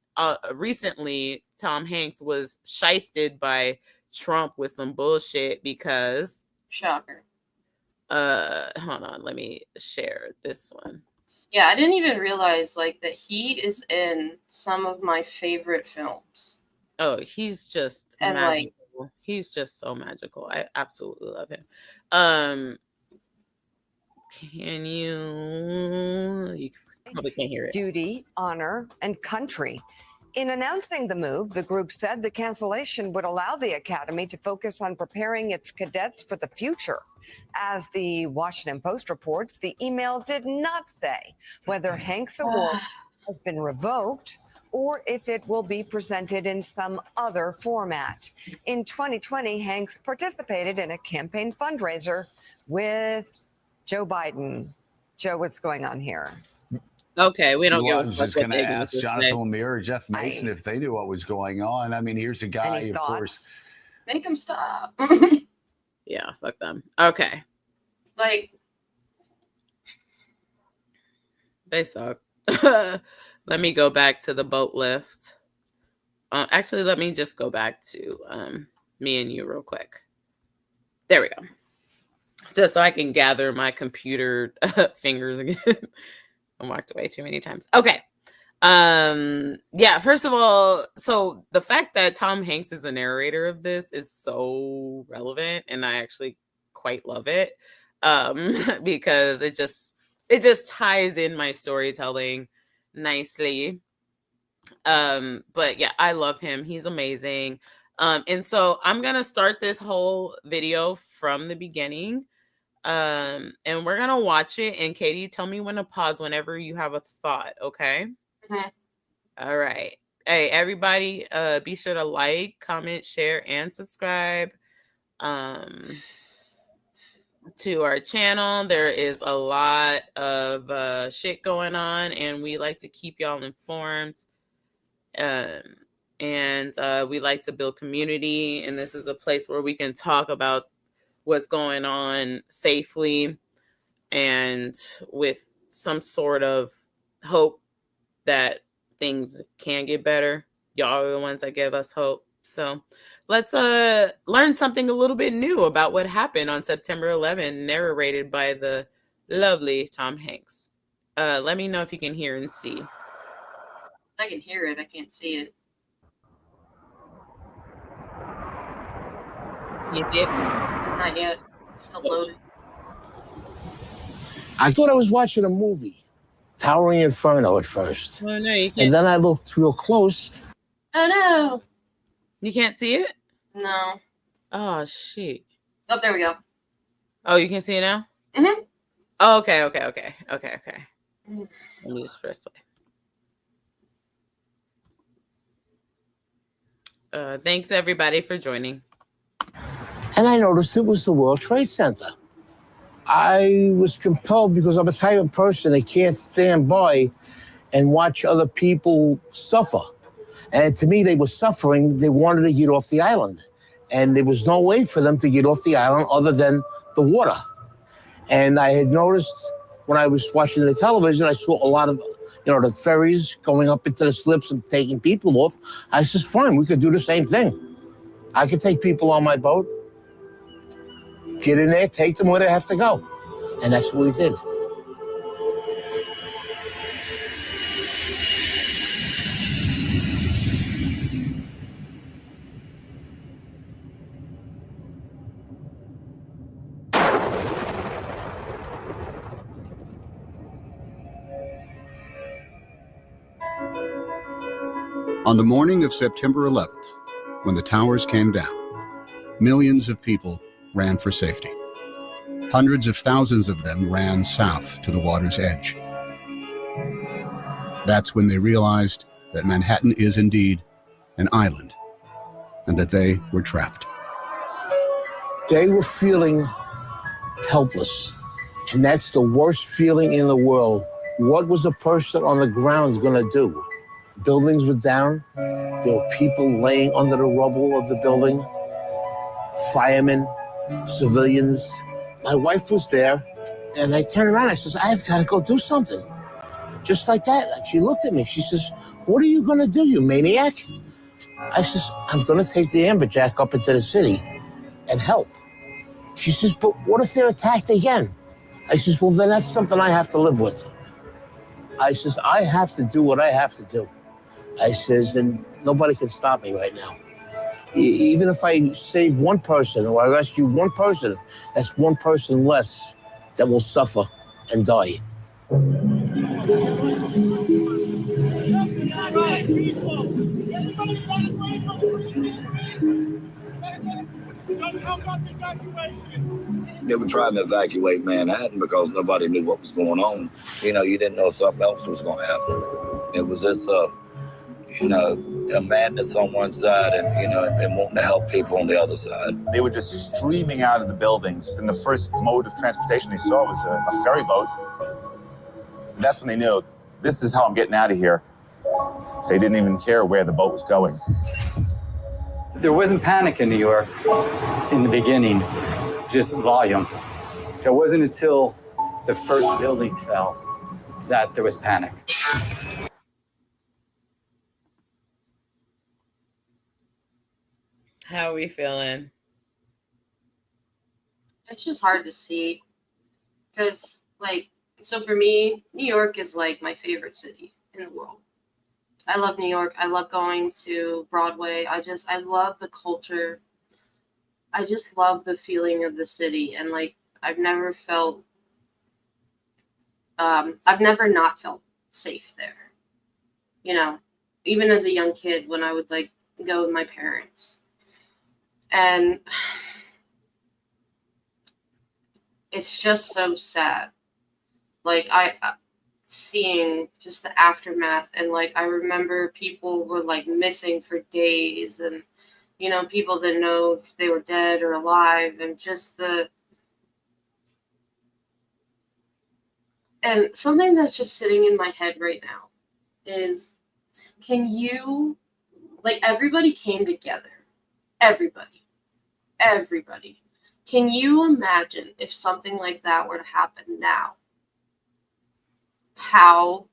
recently Tom Hanks was shysted by Trump with some bullshit because shocker. Hold on, let me share this one. Yeah, I didn't even realize like that he is in some of my favorite films. Oh, he's just magical. He's just so magical. I absolutely love him. Can you probably can't hear it. Duty, honor, and country. In announcing the move, the group said the cancellation would allow the Academy to focus on preparing its cadets for the future. As the Washington Post reports, the email did not say whether Hanks' award has been revoked or if it will be presented in some other format. In 2020, Hanks participated in a campaign fundraiser with Joe Biden. Joe, what's going on here? Okay, we don't I was just going to ask Jonathan Lemire or Jeff Mason if they knew what was going on. I mean, here's a guy, of course. Make him stop. Yeah, fuck them. Okay. Like, they suck. Let me go back to the boat lift. Actually, let me just go back to me and you real quick. There we go. So I can gather my computer fingers again. I walked away too many times. Okay. Yeah, first of all, so the fact that Tom Hanks is a narrator of this is so relevant, and I actually quite love it. Because it just ties in my storytelling nicely. But yeah, I love him. He's amazing. And so I'm gonna start this whole video from the beginning. And we're gonna watch it. And Katie, tell me when to pause whenever you have a thought, okay? All right. Hey, everybody, be sure to like, comment, share, and subscribe to our channel. There is a lot of shit going on, and we like to keep y'all informed. And we like to build community, and this is a place where we can talk about what's going on safely and with some sort of hope that things can get better. Y'all are the ones that give us hope. So let's learn something a little bit new about what happened on September 11th, narrated by the lovely Tom Hanks. Let me know if you can hear and see. I can hear it. I can't see it. Can you see it? Not yet. It's still loaded. I thought I was watching a movie, Towering Inferno at first. Oh, no, you can't. And then I looked real close. Oh, no. You can't see it? No. Oh, shit. Oh, there we go. Oh, you can see it now? Mm-hmm. Oh, okay. Let me just press play. Thanks everybody for joining. And I noticed it was the World Trade Center. I was compelled because I'm a type of person that can't stand by and watch other people suffer. And to me, they were suffering. They wanted to get off the island. And there was no way for them to get off the island other than the water. And I had noticed when I was watching the television, I saw a lot of, the ferries going up into the slips and taking people off. I said, fine, we could do the same thing. I could take people on my boat, get in there, take them where they have to go. And that's what we did. On the morning of September 11th, when the towers came down, millions of people ran for safety. Hundreds of thousands of them ran south to the water's edge. That's when they realized that Manhattan is indeed an island and that they were trapped. They were feeling helpless. And that's the worst feeling in the world. What was a person on the ground going to do? Buildings were down. There were people laying under the rubble of the building. Firemen, civilians. My wife was there, and I turned around. I says, I've got to go do something. Just like that. And she looked at me. She says, what are you going to do, you maniac? I says, I'm going to take the amberjack up into the city and help. She says, but what if they're attacked again? I says, well, then that's something I have to live with. I says, I have to do what I have to do. I says, and nobody can stop me right now. Even if I save one person or I rescue one person, that's one person less that will suffer and die. They were trying to evacuate Manhattan because nobody knew what was going on. You didn't know if something else was going to happen. It was just, a madness on one side and, and wanting to help people on the other side. They were just streaming out of the buildings. And the first mode of transportation they saw was a ferry boat. That's when they knew, this is how I'm getting out of here. So they didn't even care where the boat was going. There wasn't panic in New York in the beginning, just volume. It wasn't until the first building fell that there was panic. How are we feeling? It's just hard to see because, so for me, New York is my favorite city in the world. I love New York. I love going to Broadway. I love the culture. I just love the feeling of the city. And I've never not felt safe there. Even as a young kid when I would go with my parents. And it's just so sad. I seeing just the aftermath and I remember people were missing for days and people didn't know if they were dead or alive and and something that's just sitting in my head right now is, can you everybody came together, everybody. Can you imagine if something like that were to happen now? How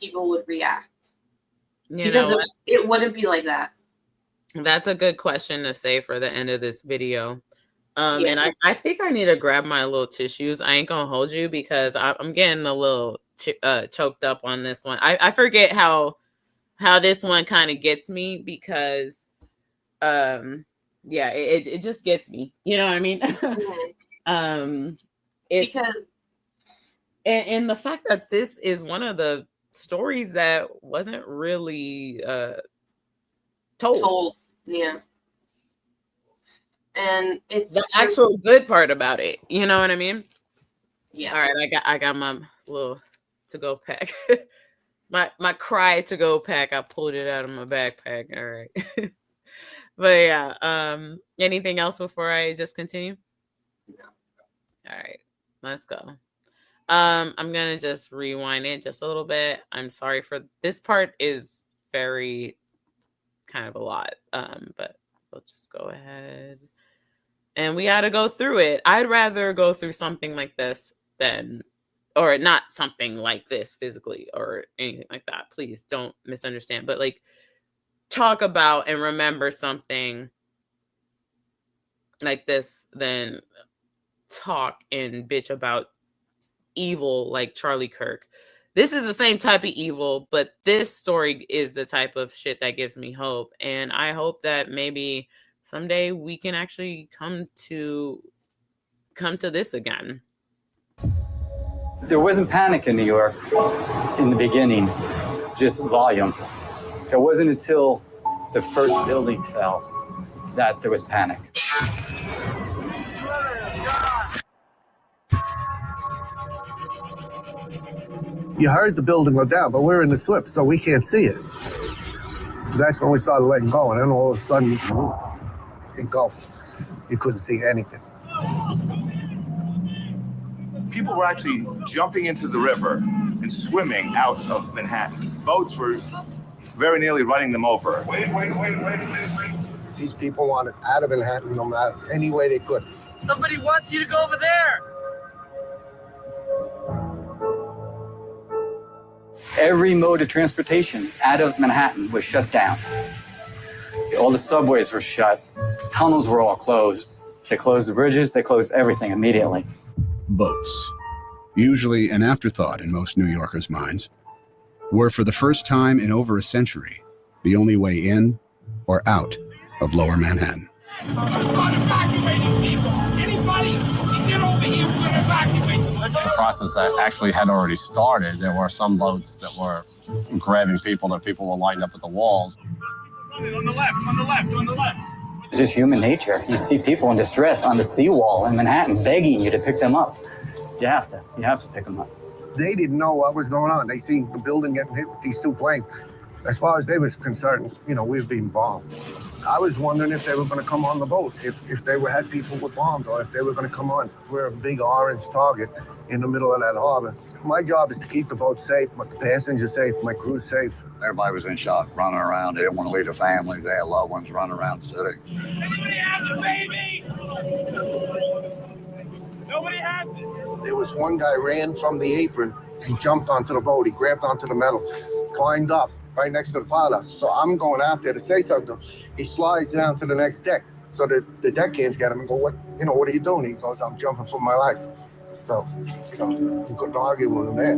people would react? Because it wouldn't be like that. That's a good question to say for the end of this video. And I think I need to grab my little tissues. I ain't gonna hold you because I'm getting a little choked up on this one. I forget how this one kind of gets me because it just gets me. You know what I mean? Because and the fact that this is one of the stories that wasn't really told. Yeah. And it's the actual good part about it. You know what I mean? Yeah. All right, I got my little to-go pack. my cry to-go pack. I pulled it out of my backpack. All right. But yeah, anything else before I just continue? No. All right, let's go. I'm gonna just rewind it just a little bit. I'm sorry for this part is very kind of a lot. But we'll just go ahead and we gotta go through it. I'd rather go through something like this than, or not something like this physically or anything like that. Please don't misunderstand, but like talk about and remember something like this than talk and bitch about evil like Charlie Kirk. This is the same type of evil, but this story is the type of shit that gives me hope. And I hope that maybe someday we can actually come to this again. There wasn't panic in New York in the beginning, just volume. It wasn't until the first building fell that there was panic. You heard the building go down, but we're in the slip, so we can't see it. That's when we started letting go, and then all of a sudden, engulfed. You couldn't see anything. People were actually jumping into the river and swimming out of Manhattan. Boats were very nearly running them over. Wait. These people wanted out of Manhattan no matter any way they could. Somebody wants you to go over there. Every mode of transportation out of Manhattan was shut down. All the subways were shut. The tunnels were all closed. They closed the bridges. They closed everything immediately. Boats, usually an afterthought in most New Yorkers' minds, were for the first time in over a century the only way in or out of Lower Manhattan. Start evacuating people. Anybody can get over here. We're going to evacuate. The process that actually had already started. There were some boats that were grabbing people, that people were lined up at the walls. On the left. It's just human nature. You see people in distress on the seawall in Manhattan begging you to pick them up. You have to pick them up. They didn't know what was going on. They seen the building getting hit with these two planes. As far as they was concerned, we were being bombed. I was wondering if they were going to come on the boat, if they had people with bombs, or if they were going to come on. We're a big orange target in the middle of that harbor. My job is to keep the boat safe, my passengers safe, my crew safe. Everybody was in shock, running around. They didn't want to leave their families. They had loved ones running around the city. Anybody has a baby? Nobody has it. There was one guy ran from the apron and jumped onto the boat. He grabbed onto the metal, climbed up right next to the pilot. So I'm going out there to say something. He slides down to the next deck. So the deckhands get him and go, what are you doing? He goes, I'm jumping for my life. So, you couldn't argue with him there.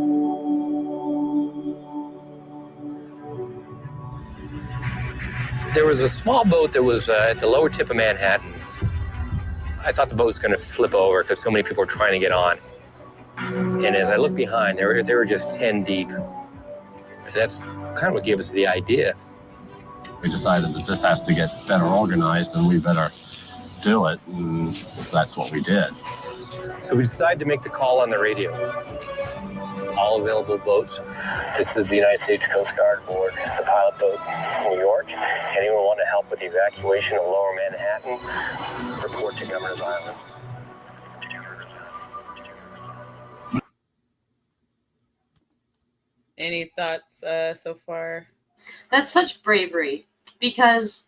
There was a small boat that was at the lower tip of Manhattan. I thought the boat was going to flip over because so many people were trying to get on. And as I looked behind, they were just 10 deep. So that's kind of what gave us the idea. We decided that this has to get better organized and we better do it. And that's what we did. So we decided to make the call on the radio. All available boats. This is the United States Coast Guard aboard the pilot boat in New York. Anyone want to help with the evacuation of Lower Manhattan? Report to Governor's Island. Any thoughts so far? That's such bravery because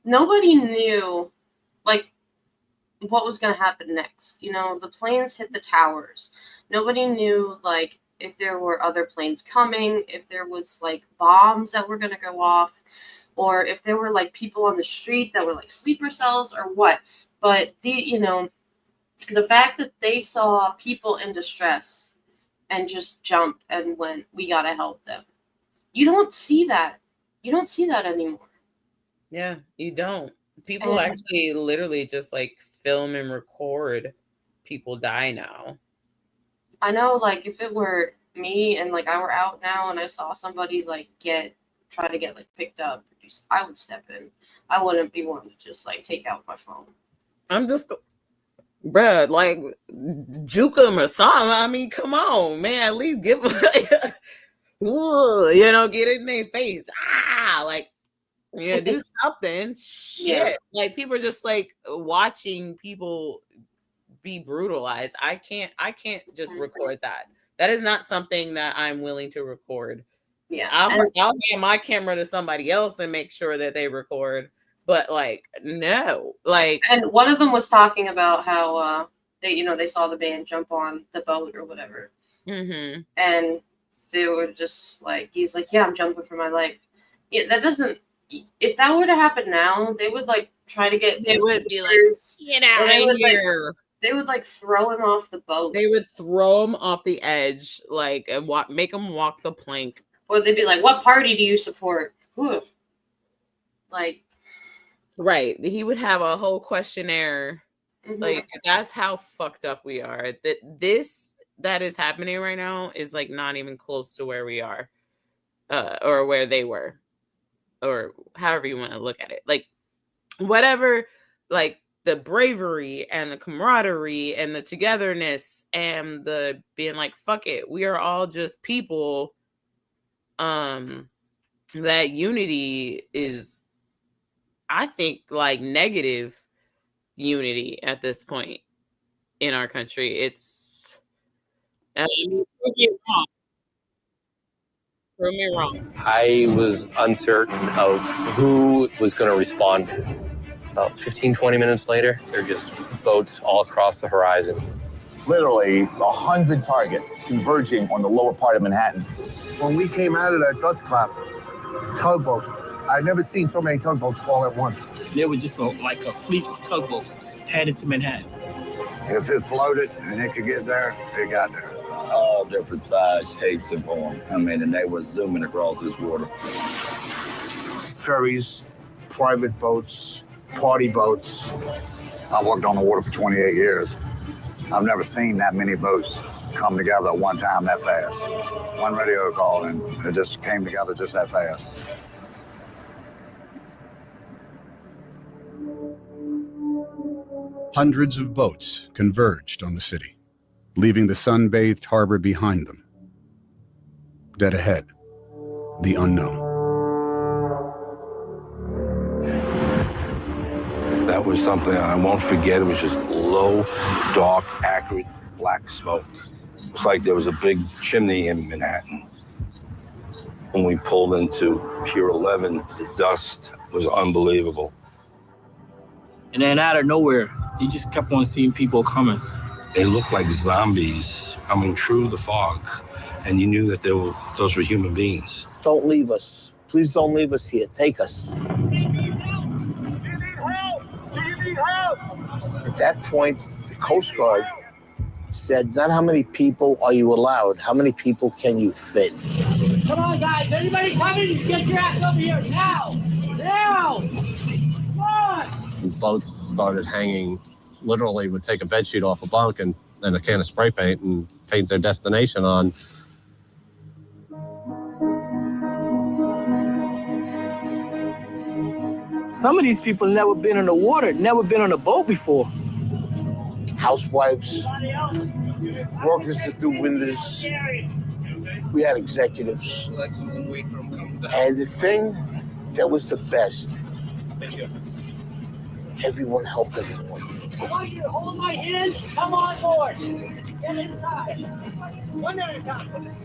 nobody knew, what was going to happen next. The planes hit the towers. Nobody knew, if there were other planes coming, if there was, bombs that were going to go off, or if there were, people on the street that were, sleeper cells or what. But, the fact that they saw people in distress and just jumped and went, we got to help them. You don't see that. You don't see that anymore. Yeah, you don't. People actually literally just film and record people die now. I know, if it were me and I were out now and I saw somebody try to get picked up, I would step in. I wouldn't be one to just take out my phone. I'm just, bruh, juke them or something. I mean, come on, man. At least give them, get it in their face. Yeah, do something. Shit. Like people are just like watching people be brutalized. I can't just record that. That is not something that I'm willing to record. Yeah. I'll hand my camera to somebody else and make sure that they record. But like, no. Like, and one of them was talking about how they saw the band jump on the boat or whatever. Mm-hmm. And they were just like, he's like, yeah, I'm jumping for my life. Yeah, that doesn't. If that were to happen now, they would like try to get. They would be like, get out of here. They would like throw him off the boat. They would throw him off the edge, like, and make him walk the plank. Or they'd be like, "What party do you support?" Whew. Like, right? He would have a whole questionnaire. Mm-hmm. Like, that's how fucked up we are. That is happening right now is like not even close to where we are, or where they were, or however you want to look at it. Like, whatever, like. The bravery and the camaraderie and the togetherness and the being like, fuck it, we are all just people. That unity is, I think, like negative unity at this point in our country. It's, prove me wrong. I was uncertain of who was going to respond. About 15, 20 minutes later, there are just boats all across the horizon. Literally 100 targets converging on the lower part of Manhattan. When we came out of that dust cloud, tugboats, I've never seen so many tugboats all at once. There was just like a fleet of tugboats headed to Manhattan. If it floated and it could get there, it got there. All different size, shapes, and forms. I mean, and they were zooming across this water. Ferries, private boats, party boats. I worked on the water for 28 years. I've never seen that many boats come together at one time that fast. One radio call and it just came together just that fast. Hundreds of boats converged on the city, leaving the sun-bathed harbor behind them. Dead ahead, the unknown. That was something I won't forget. It was just low, dark, acrid, black smoke. It's like there was a big chimney in Manhattan. When we pulled into Pier 11, the dust was unbelievable. And then out of nowhere, you just kept on seeing people coming. They looked like zombies coming through the fog, and you knew that those were human beings. Don't leave us. Please don't leave us here. Take us. At that point, the Coast Guard said, not how many people are you allowed, how many people can you fit? Come on, guys. Anybody coming? Get your ass over here now. Now. Come on. Boats started hanging, literally would take a bedsheet off a bunk and then a can of spray paint and paint their destination on. Some of these people never been in the water, never been on a boat before. Housewives, workers that do windows. We had executives. And the thing that was the best, everyone helped everyone. I want you to hold my hand, come on board. Get inside. One at a time.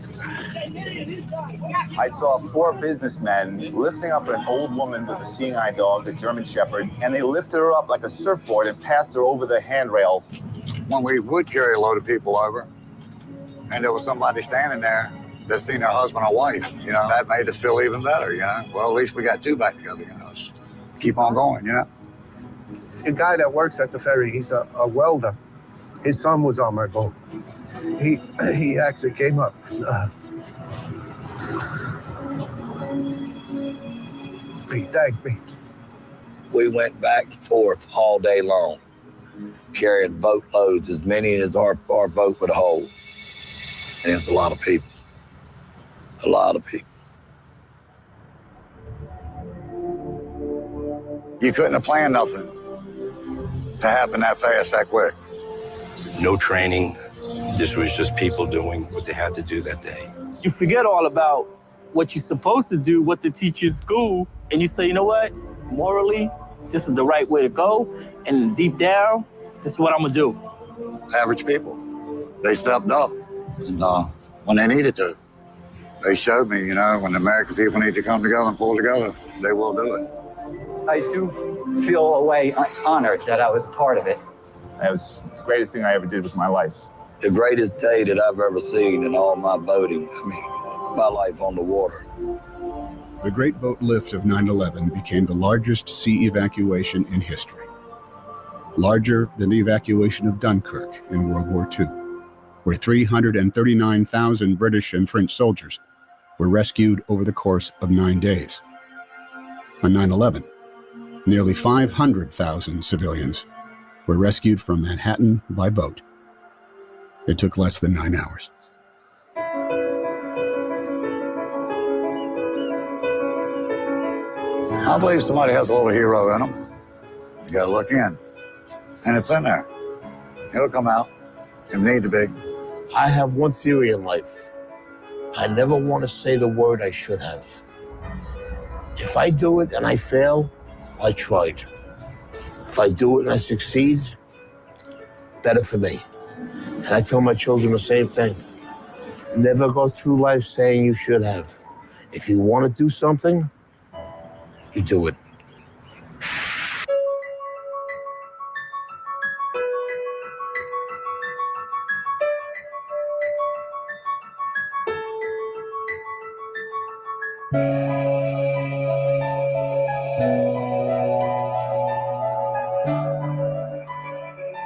I saw 4 businessmen lifting up an old woman with a seeing eye dog, a German Shepherd, and they lifted her up like a surfboard and passed her over the handrails. When we would carry a load of people over, and there was somebody standing there that seen their husband or wife, that made us feel even better, Well, at least we got 2 back together, Keep on going, The guy that works at the ferry, he's a welder. His son was on my boat. He actually came up. He thanked me. We went back and forth all day long, carrying boatloads, as many as our boat would hold. And it's a lot of people. A lot of people. You couldn't have planned nothing to happen that fast, that quick. No training. This was just people doing what they had to do that day. You forget all about what you're supposed to do, what the teacher's school, and you say, you know what, morally, this is the right way to go, and deep down, this is what I'm gonna do. Average people, they stepped up, and when they needed to, they showed me, you know, when the American people need to come together and pull together, they will do it. I do feel a way honored that I was a part of it. It was the greatest thing I ever did with my life. The greatest day that I've ever seen in all my boating. I mean, my life on the water. The Great Boat Lift of 9/11 became the largest sea evacuation in history. Larger than the evacuation of Dunkirk in World War II, where 339,000 British and French soldiers were rescued over the course of 9 days. On 9/11, nearly 500,000 civilians were rescued from Manhattan by boat. It took less than 9 hours. I believe somebody has a little hero in them. You gotta look in. And it's in there. It'll come out. It need to be. I have one theory in life. I never want to say the word I should have. If I do it and I fail, I tried. If I do it and I succeed, better for me. And I tell my children the same thing. Never go through life saying you should have. If you want to do something, you do it.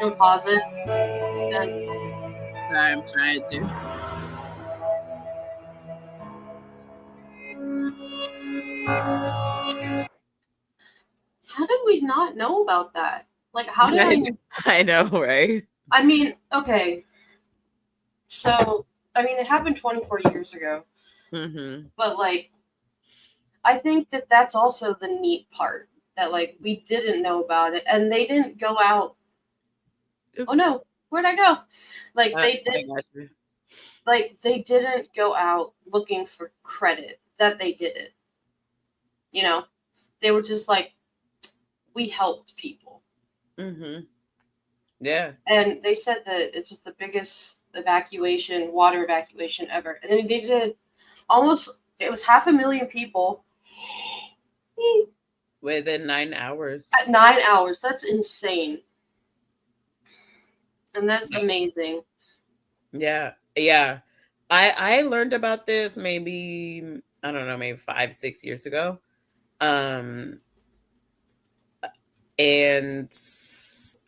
Don't pause it. Then. Sorry, I'm trying to. How did we not know about that? Like, how did I know, right? I mean, okay. So, I mean, it happened 24 years ago. Mm-hmm. But, like, I think that that's also the neat part. That, like, we didn't know about it. And they didn't go out. Oops. Oh, no. Where'd I go? Like, they didn't. Like, they didn't go out looking for credit that they did it. You know? They were just like, we helped people. Mm-hmm. Yeah. And they said that it was the biggest water evacuation ever. And then they did it was 500,000 people. Within 9 hours. At 9 hours. That's insane. And that's amazing. Yeah. Yeah. I learned about this maybe, I don't know, maybe 5-6 years ago. And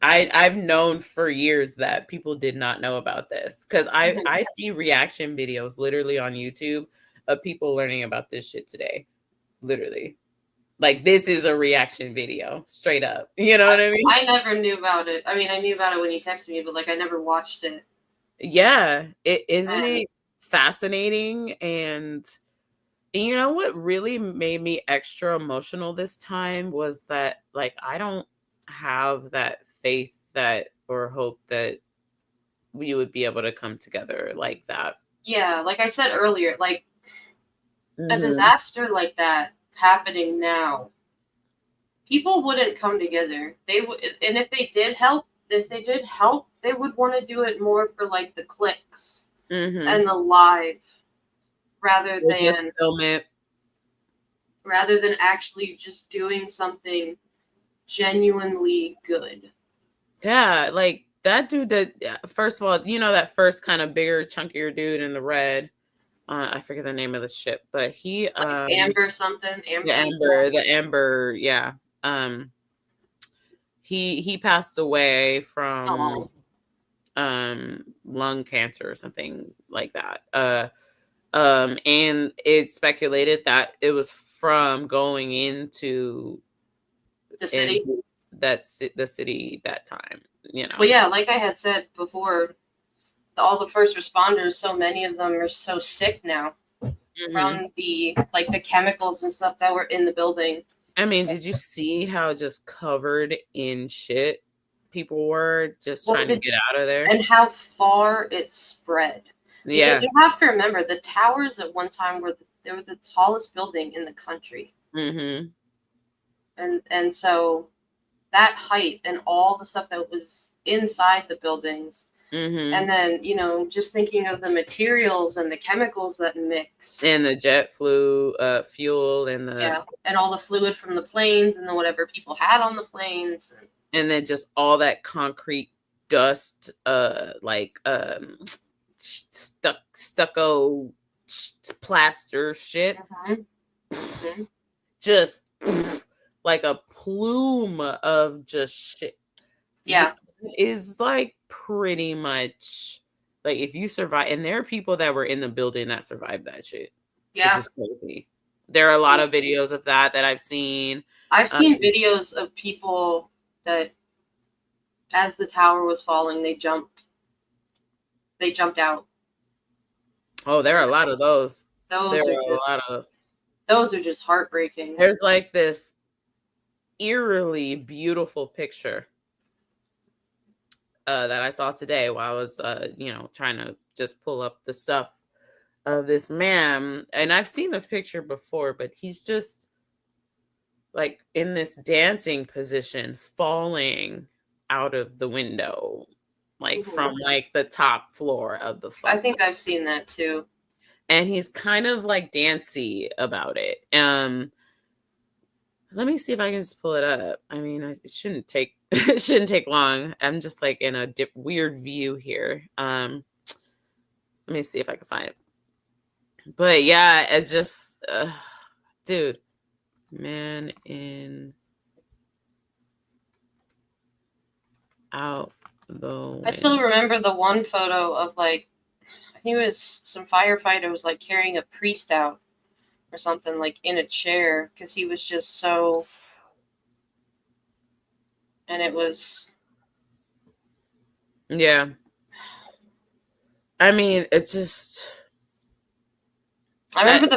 I've known for years that people did not know about this because I see reaction videos literally on YouTube of people learning about this shit today. Literally. Like, this is a reaction video, straight up. You know what I mean? I never knew about it. I mean, I knew about it when you texted me, but, like, I never watched it. Yeah. Isn't it fascinating? And you know what really made me extra emotional this time was that, like, I don't have that faith that or hope that we would be able to come together like that. Yeah, like I said earlier, like a disaster like that happening now, people wouldn't come together. They would, and if they did help, they would want to do it more for like the clicks and the live rather than just film it. Rather than actually just doing something genuinely good. Yeah, like that dude that, first of all, you know, that first kind of bigger, chunkier dude in the red. I forget the name of the ship, but he like Amber something. The Amber, yeah. He passed away from lung cancer or something like that. And it's speculated that it was from going into the city. The city that time, you know. Well, yeah, like I had said before, all the first responders, so many of them are so sick now from the chemicals and stuff that were in the building. I mean, did you see how just covered in shit people were just trying to get out of there? And how far it spread. Yeah. Because you have to remember, the towers at one time were They were the tallest building in the country. Mm-hmm. And so that height and all the stuff that was inside the buildings, Mm-hmm. and then, you know, just thinking of the materials and the chemicals that mix. And the jet fuel and the... Yeah, and all the fluid from the planes and then whatever people had on the planes. And then just all that concrete dust, stucco plaster shit. Mm-hmm. Just like a plume of just shit. Yeah. It is like pretty much like if you survive, and there are people that were in the building that survived that shit. Yeah. It's just crazy. There are a lot of videos of that I've seen. I've seen videos of people that, as the tower was falling, they jumped out. Oh, there are a lot of those. Those are just heartbreaking. There's like this eerily beautiful picture that I saw today while I was, trying to just pull up the stuff of this man. And I've seen the picture before, but he's just like in this dancing position, falling out of the window, like from like the top floor of the I think I've seen that too. And he's kind of like dancey about it. Let me see if I can just pull it up. I mean, it shouldn't take long. I'm just like in a weird view here. Let me see if I can find it. But yeah, it's just, dude, man in out the. I still remember the one photo of like, I think it was some firefighter was like carrying a priest out or something, like in a chair, because he was just so. And it was. Yeah. I mean, it's just. I remember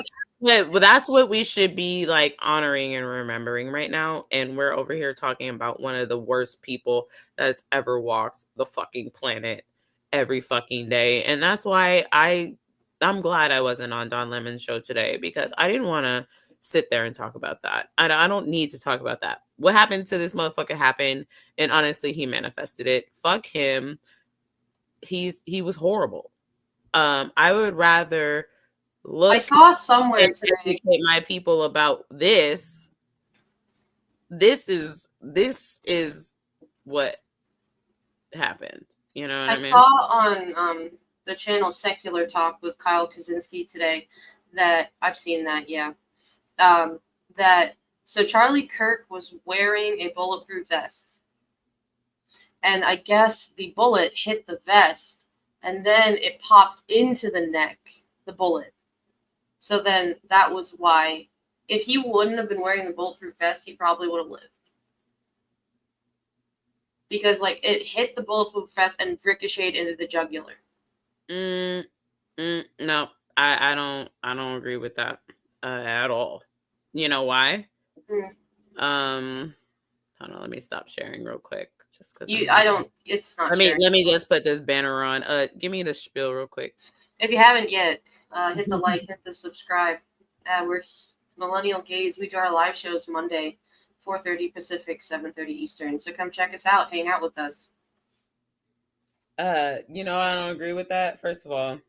that's what we should be like honoring and remembering right now. And we're over here talking about one of the worst people that's ever walked the fucking planet every fucking day. And that's why I'm glad I wasn't on Don Lemon's show today, because I didn't want to sit there and talk about that. I don't need to talk about that. What happened to this motherfucker happened, and honestly, he manifested it. Fuck him. He was horrible. I would rather look. I saw somewhere today. Educate my people about this. This is what happened. You know what I mean? I saw on the channel Secular Talk with Kyle Kaczynski today that I've seen that, yeah. So Charlie Kirk was wearing a bulletproof vest. And I guess the bullet hit the vest and then it popped into the neck, the bullet. So then that was why, if he wouldn't have been wearing the bulletproof vest, he probably would have lived. Because like it hit the bulletproof vest and ricocheted into the jugular. No, I don't agree with that at all. You know why? Hold on, let me stop sharing real quick. Just because it's not. Let me just put this banner on. Give me the spiel real quick. If you haven't yet, hit the like, hit the subscribe. We're Millennial Gaze. We do our live shows Monday, 4:30 Pacific, 7:30 Eastern. So come check us out. Hang out with us. I don't agree with that. First of all,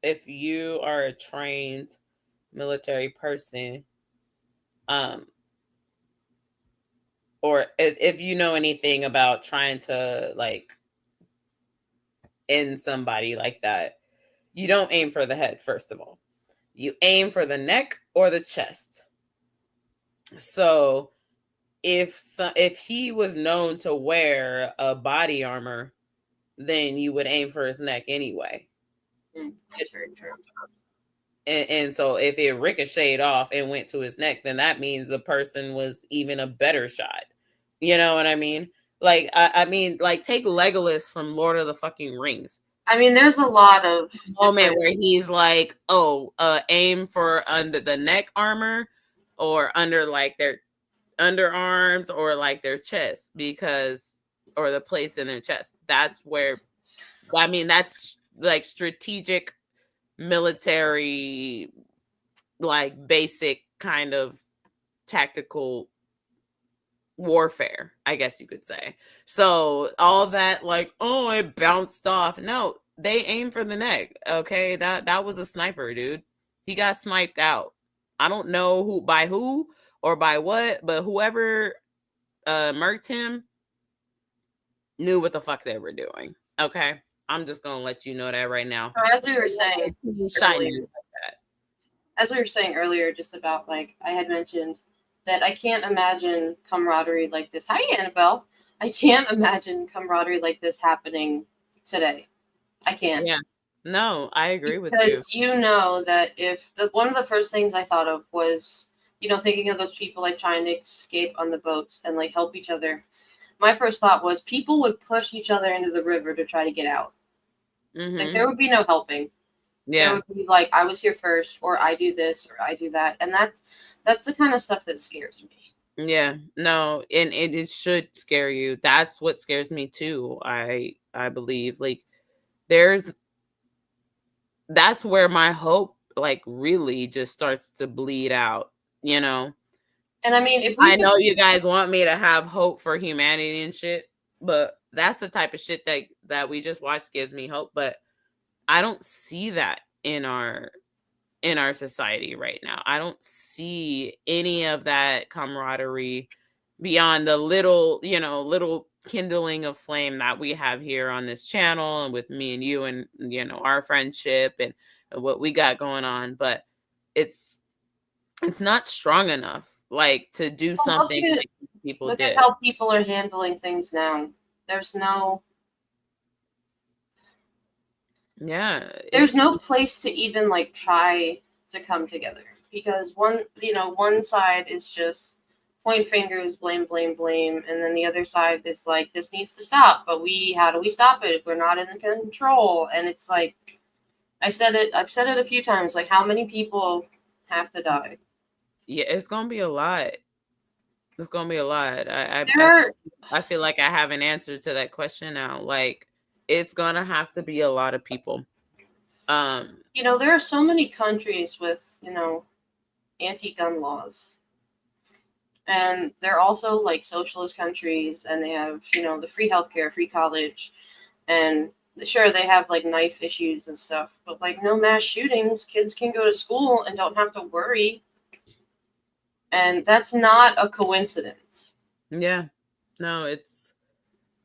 if you are a trained military person, or if you know anything about trying to like end somebody like that, you don't aim for the head. First of all, you aim for the neck or the chest. So if he was known to wear a body armor, then you would aim for his neck anyway. That's very true. And so if it ricocheted off and went to his neck, then that means the person was even a better shot. You know what I mean? Like, I mean, like, take Legolas from Lord of the fucking Rings. I mean, there's a lot of moment where he's like, aim for under the neck armor or under like their underarms or like their chest, or the plates in their chest. That's where, I mean, that's like strategic military like basic kind of tactical warfare, I guess you could say. So all that like, oh, it bounced off. No, they aim for the neck. Okay, that was a sniper, dude. He got sniped out. I don't know who or by what, but whoever murked him knew what the fuck they were doing. Okay, I'm just gonna let you know that right now. As we were saying earlier, just about like I had mentioned that I can't imagine camaraderie like this. Hi, Annabelle. I can't imagine camaraderie like this happening today. I can't. Yeah. No, I agree with you. Because you know that if one of the first things I thought of was, thinking of those people like trying to escape on the boats and like help each other. My first thought was people would push each other into the river to try to get out. Like there would be no helping. Yeah. There would be like, I was here first, or I do this, or I do that. And that's the kind of stuff that scares me. Yeah, no, and it should scare you. That's what scares me too. I believe like that's where my hope like really just starts to bleed out, And I mean, if I know you guys want me to have hope for humanity and shit, but that's the type of shit that we just watched gives me hope, but I don't see that in our society right now. I don't see any of that camaraderie beyond the little kindling of flame that we have here on this channel and with me and you and our friendship and what we got going on, but it's not strong enough like to do something like people look did. at how people are handling things now. There's no place to even like try to come together because one side is just point fingers, blame, and then the other side is like this needs to stop, but how do we stop it? We're not in control. And it's like I've said it a few times, like how many people have to die? Yeah, it's gonna be a lot. It's gonna be a lot. I feel like I have an answer to that question now. Like it's gonna have to be a lot of people. There are so many countries with, anti-gun laws. And they're also like socialist countries and they have, the free healthcare, free college. And sure, they have like knife issues and stuff, but like no mass shootings. Kids can go to school and don't have to worry. And that's not a coincidence. Yeah. No, it's,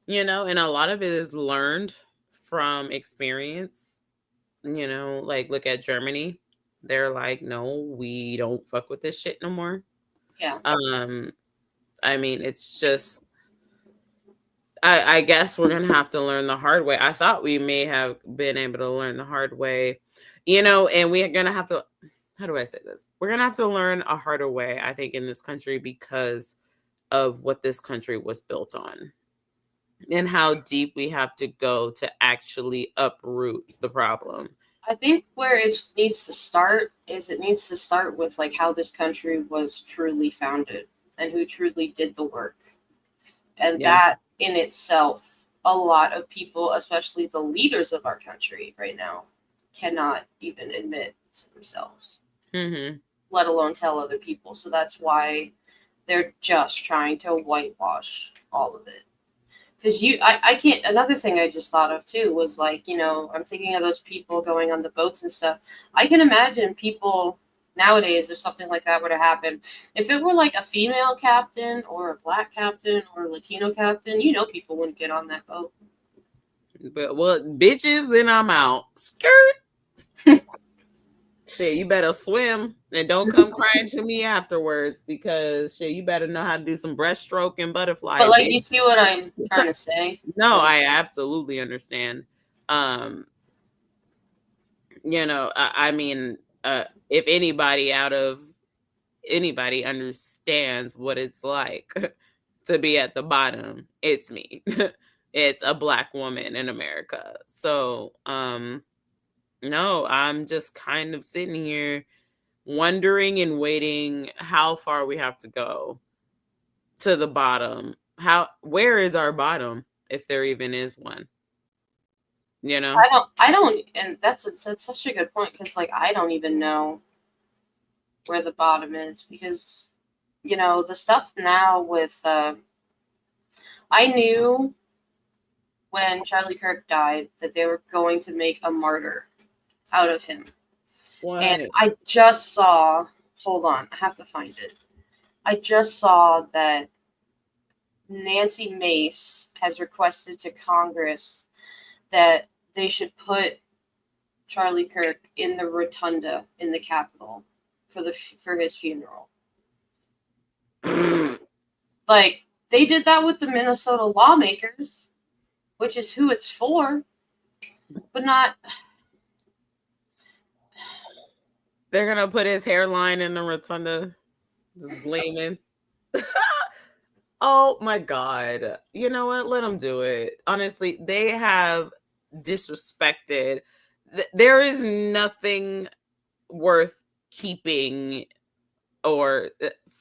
and a lot of it is learned from experience. Like look at Germany. They're like, no, we don't fuck with this shit no more. Yeah. I mean, it's just, I guess we're going to have to learn the hard way. I thought we may have been able to learn the hard way, and we're going to have to, how do I say this? We're going to have to learn a harder way, I think, in this country because of what this country was built on and how deep we have to go to actually uproot the problem. I think where it needs to start is it needs to start with like how this country was truly founded and who truly did the work. And that in itself, a lot of people, especially the leaders of our country right now, cannot even admit to themselves, let alone tell other people. So that's why they're just trying to whitewash all of it. Because I can't, another thing I just thought of too was like, I'm thinking of those people going on the boats and stuff. I can imagine people nowadays, if something like that were to happen, if it were like a female captain or a black captain or a Latino captain, people wouldn't get on that boat. But well, bitches, then I'm out. Skirt. Shit, you better swim and don't come crying to me afterwards because shit, you better know how to do some breaststroke and butterfly. But like, you see what I'm trying to say? No, I absolutely understand. I mean, if anybody understands what it's like to be at the bottom, it's me. It's a Black woman in America. So, no, I'm just kind of sitting here wondering and waiting how far we have to go to the bottom. Where is our bottom, if there even is one? I don't, and that's such a good point because like I don't even know where the bottom is, because, you know, the stuff now with, I knew when Charlie Kirk died that they were going to make a martyr out of him. What? And I just saw, hold on, I have to find it. I just saw that Nancy Mace has requested to Congress that they should put Charlie Kirk in the rotunda in the Capitol for his funeral. Like, they did that with the Minnesota lawmakers, which is who it's for, but not. They're gonna put his hairline in the rotunda, just gleaming. Oh my God. You know what? Let them do it. Honestly, they have disrespected. There is nothing worth keeping, or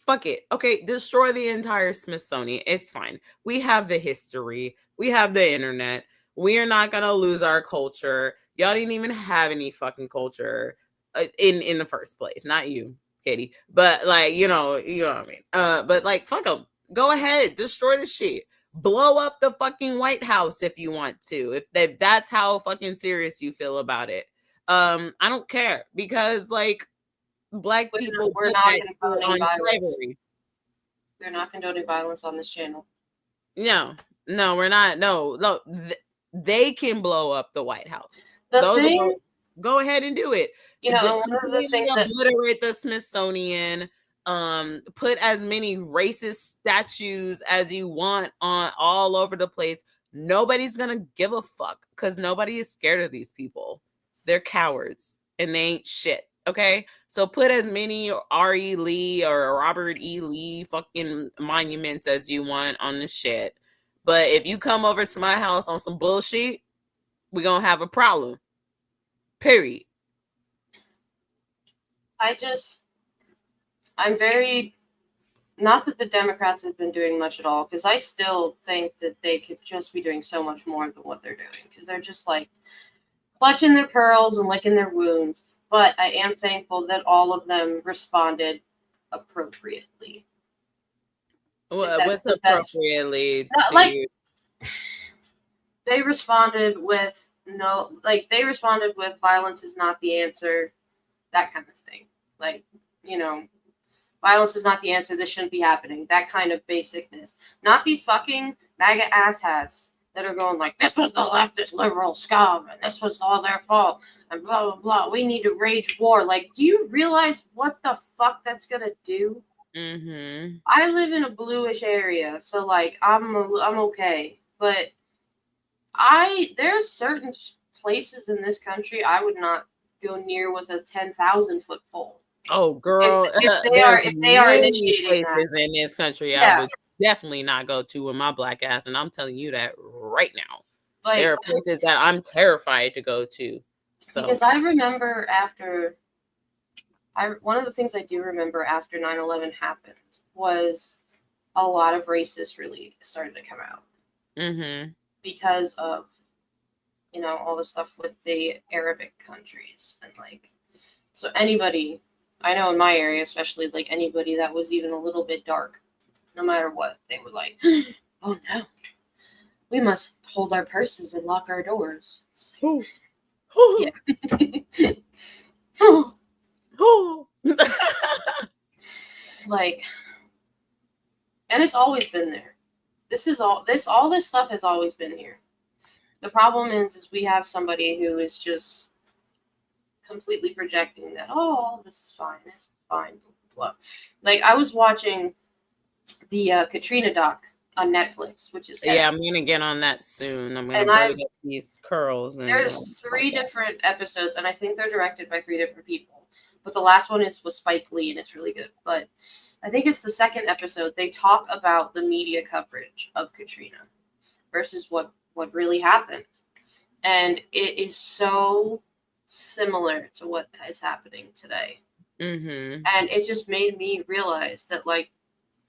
fuck it. Okay, destroy the entire Smithsonian. It's fine. We have the history. We have the internet. We are not going to lose our culture. Y'all didn't even have any fucking culture in the first place. Not you, Katie. But like, you know what I mean? But like, fuck them. Go ahead, destroy the shit. Blow up the fucking White House if you want to. If that's how fucking serious you feel about it. I don't care, because like, Black people We're did not that condoning on violence. slavery. We're not condoning violence on this channel. No, we're not. No. They can blow up the White House. Go ahead and do it. You know, one of the things that obliterate the Smithsonian. Put as many racist statues as you want on all over the place. Nobody's gonna give a fuck, because nobody is scared of these people. They're cowards and they ain't shit. Okay, so put as many R.E. Lee or Robert E. Lee fucking monuments as you want on the shit. But if you come over to my house on some bullshit, we're gonna have a problem. Period. I'm very, not that the Democrats have been doing much at all, because I still think that they could just be doing so much more than what they're doing, because they're just like clutching their pearls and licking their wounds. But I am thankful that all of them responded appropriately. What's appropriately? They responded with they responded with violence is not the answer, that kind of thing. Like, you know, violence is not the answer, this shouldn't be happening. That kind of basicness. Not these fucking MAGA asshats that are going like, this was the leftist liberal scum, and this was all their fault, and blah, blah, blah. We need to wage war. Like, do you realize what the fuck that's gonna do? Mm-hmm. I live in a bluish area, so like, I'm okay. But there's certain places in this country I would not go near with a 10,000-foot pole. Oh, girl, if they are initiating places that in this country, yeah. I would definitely not go to with my black ass, and I'm telling you that right now. Like, there are places that I'm terrified to go to. So because I remember one of the things I do remember after 9/11 happened was a lot of racists really started to come out. Mm-hmm. Because of, you know, all the stuff with the Arabic countries, and like, so anybody, I know in my area especially, like anybody that was even a little bit dark, no matter what, they were like, oh no, we must hold our purses and lock our doors. Like, yeah. Like, and it's always been there. All this stuff has always been here. The problem is we have somebody who is just completely projecting that, oh, this is fine, blah, blah, blah. Like, I was watching the Katrina doc on Netflix, which is yeah, I'm gonna get on that soon. I'm gonna braid up these curls. There's 3 different episodes, and I think they're directed by 3 different people. But the last one is with Spike Lee, and it's really good. But I think it's the second episode. They talk about the media coverage of Katrina versus what really happened. And it is so similar to what is happening today. Mm-hmm. And it just made me realize that, like,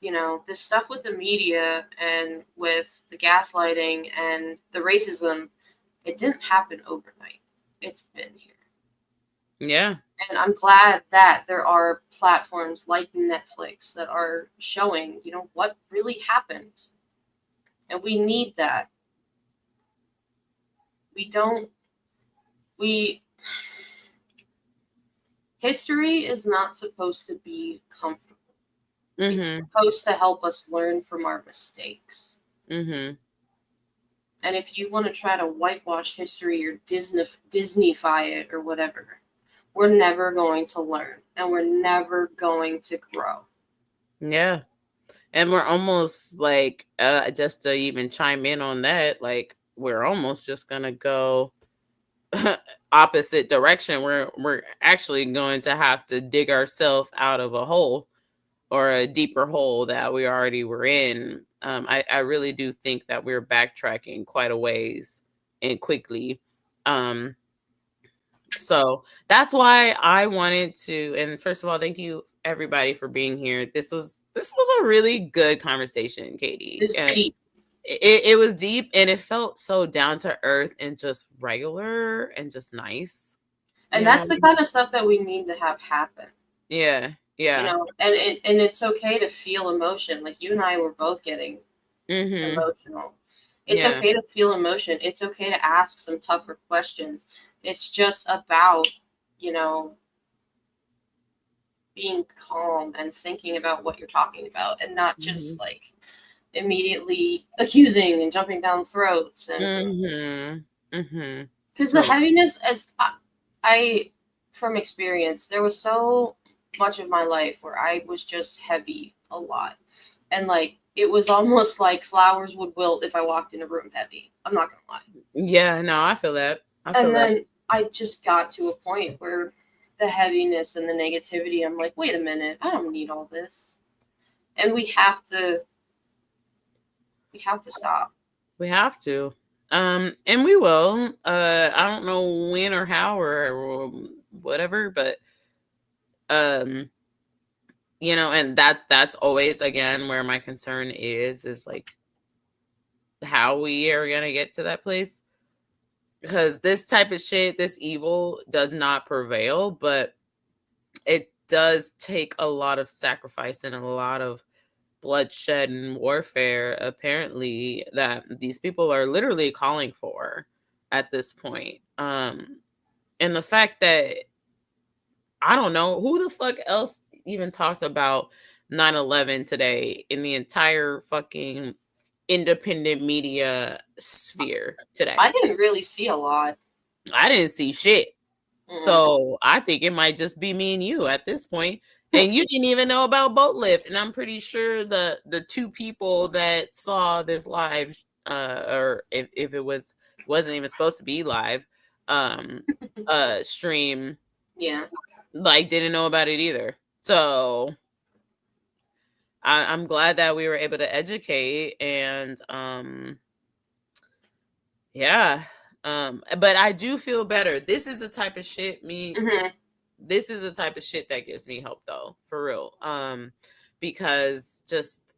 you know, this stuff with the media and with the gaslighting and the racism, it didn't happen overnight. It's been here. Yeah. And I'm glad that there are platforms like Netflix that are showing, what really happened. And we need that. History is not supposed to be comfortable. It's supposed to help us learn from our mistakes. Mm-hmm. And if you want to try to whitewash history or Disneyfy it or whatever, we're never going to learn and we're never going to grow. Yeah. And we're almost like, just to even chime in on that, like we're almost just gonna go opposite direction. We're actually going to have to dig ourselves out of a hole or a deeper hole that we already were in. I really do think that we're backtracking quite a ways and quickly. So that's why I wanted to, and first of all, thank you everybody for being here. This was a really good conversation, Katie. It's deep. It was deep and it felt so down to earth and just regular and just nice. And that's the kind of stuff that we need to have happen. Yeah. Yeah. And it's okay to feel emotion. Like you and I were both getting emotional. It's okay to feel emotion. It's okay to ask some tougher questions. It's just about, being calm and thinking about what you're talking about and not just like immediately accusing and jumping down throats. And because the heaviness, as I from experience, there was so much of my life where I was just heavy a lot. And like it was almost like flowers would wilt if I walked in a room heavy. I'm not gonna lie. Yeah, no, I feel that. Then I just got to a point where the heaviness and the negativity, I'm like, wait a minute, I don't need all this. And we have to stop. We have to. And we will. I don't know when or how or whatever, but and that's always again where my concern is like how we are gonna get to that place. Because this type of shit, this evil does not prevail, but it does take a lot of sacrifice and a lot of bloodshed and warfare, apparently, that these people are literally calling for at this point. And the fact that I don't know who the fuck else even talked about 9/11 today in the entire fucking independent media sphere today. I didn't really see a lot. I didn't see shit. So I think it might just be me and you at this point. And you didn't even know about Boatlift. And I'm pretty sure the two people that saw this live, or if it wasn't even supposed to be live, stream, like didn't know about it either. So I'm glad that we were able to educate and but I do feel better. This is the type of shit this is the type of shit that gives me hope though, for real. Because just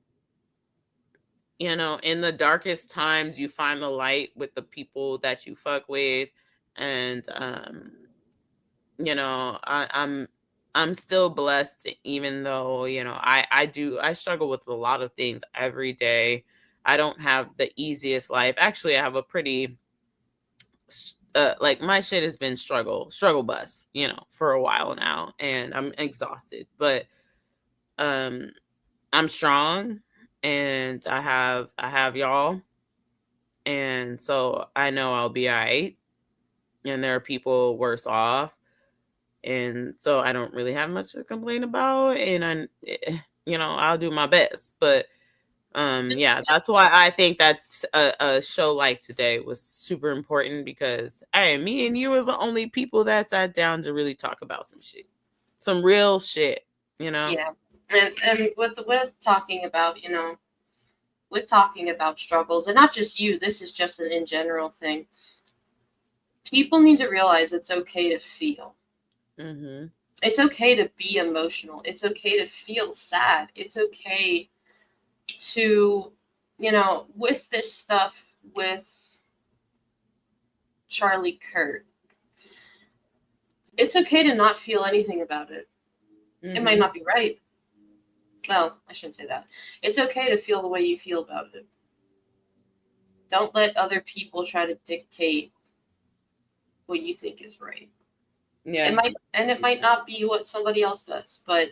in the darkest times you find the light with the people that you fuck with. And I'm still blessed, even though I struggle with a lot of things every day. I don't have the easiest life. Actually, I have a pretty like my shit has been struggle bus, for a while now, and I'm exhausted, but I'm strong, and I have y'all, and so I know I'll be all right. And there are people worse off, and so I don't really have much to complain about, and I'll do my best. But that's why I think that a show like today was super important, because me and you was the only people that sat down to really talk about some real shit, Yeah. And with talking about, with talking about struggles, and not just you, this is just an in general thing. People need to realize it's okay to feel. It's okay to be emotional. It's okay to feel sad. It's okay to, with this stuff with Charlie Kirk, It's okay to not feel anything about it. It might not be right. Well, I shouldn't say that. It's okay to feel the way you feel about it. Don't let other people try to dictate what you think is right. Yeah. It might not be what somebody else does, but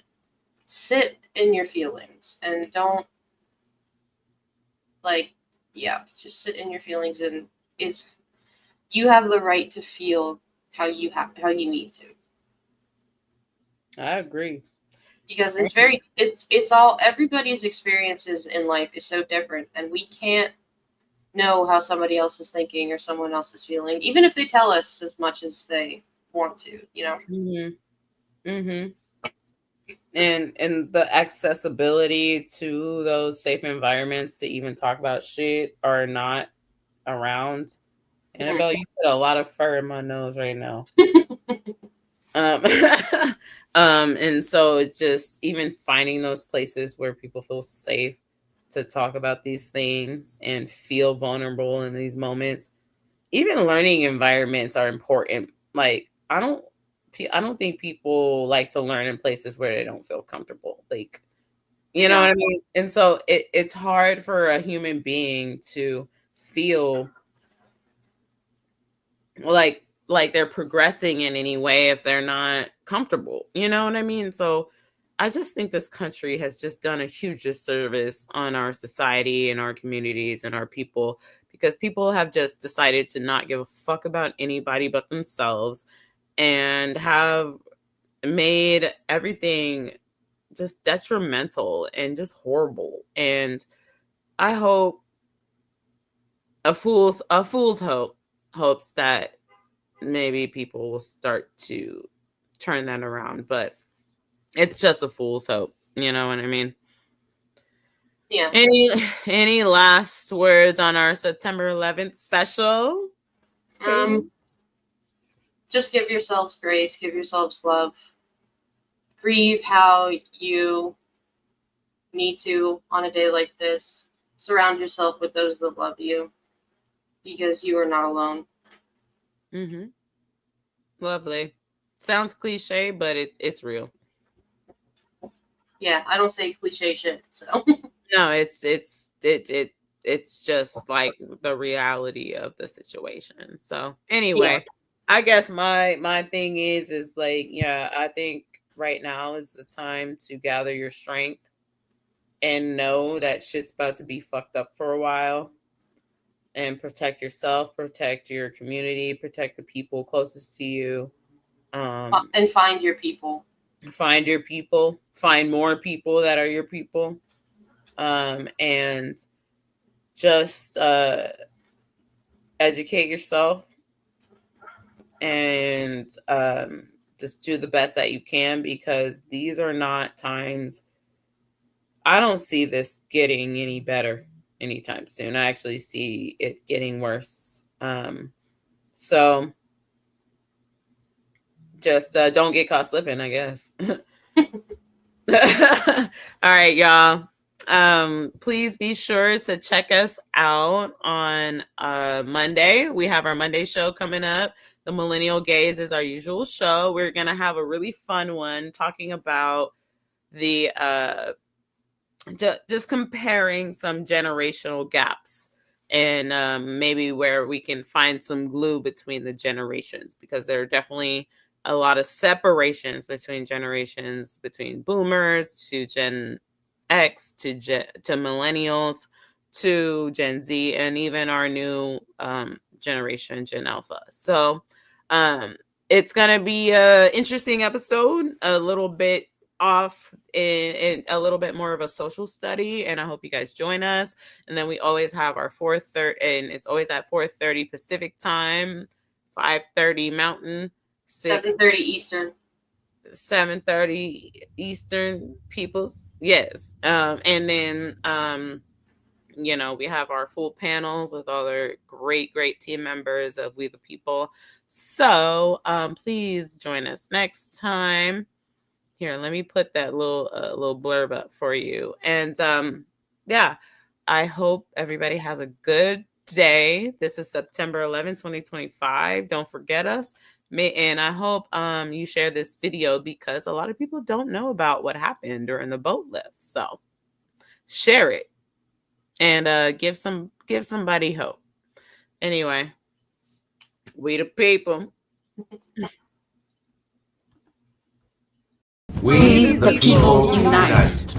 sit in your feelings and don't just sit in your feelings, and you have the right to feel how you need to. I agree. Because it's all, everybody's experiences in life is so different, and we can't know how somebody else is thinking or someone else is feeling, even if they tell us as much as they want to, you know. And the accessibility to those safe environments to even talk about shit are not around. Annabelle, you put a lot of fur in my nose right now. And so it's just even finding those places where people feel safe to talk about these things and feel vulnerable in these moments. Even learning environments are important. Like, I don't think people like to learn in places where they don't feel comfortable. Like, you know what I mean? And so it's hard for a human being to feel like they're progressing in any way if they're not comfortable. You know what I mean? So I just think this country has just done a huge disservice on our society and our communities and our people, because people have just decided to not give a fuck about anybody but themselves and have made everything just detrimental and just horrible. And I hope a fool's hope hopes that maybe people will start to turn that around, but it's just a fool's hope. You know what I mean? Yeah. Any last words on our September 11th special? Just give yourselves grace, give yourselves love, grieve how you need to on a day like this. Surround yourself with those that love you, because you are not alone. Lovely. Sounds cliche, but it's real. Yeah, I don't say cliche shit, so. No, it's just like the reality of the situation. So anyway, I guess my thing is like, yeah, I think right now is the time to gather your strength and know that shit's about to be fucked up for a while, and protect yourself, protect your community, protect the people closest to you. And find your people. Find your people. Find more people that are your people. And just educate yourself and just do the best that you can, because these are not times. I don't see this getting any better anytime soon. I actually see it getting worse. So just don't get caught slipping, I guess. All right, y'all. Please be sure to check us out on Monday. We have our Monday show coming up. The Millennial Gaze is our usual show. We're gonna have a really fun one talking about the just comparing some generational gaps, and maybe where we can find some glue between the generations, because there are definitely a lot of separations between generations, between boomers to Gen X to millennials to Gen Z, and even our new generation, Gen Alpha. So it's gonna be an interesting episode, a little bit off in a little bit more of a social study, and I hope you guys join us. And then we always have our 4:30, and it's always at 4:30 Pacific time, 5:30 Mountain, 7:30 Eastern. 7:30 Eastern peoples. Yes. And then we have our full panels with other great team members of We the People. So please join us next time. Here, let me put that little blurb up for you. And yeah, I hope everybody has a good day. This is September 11, 2025. Don't forget us. And I hope you share this video because a lot of people don't know about what happened during the boat lift. So share it and give somebody hope. Anyway, we the people. We the people unite.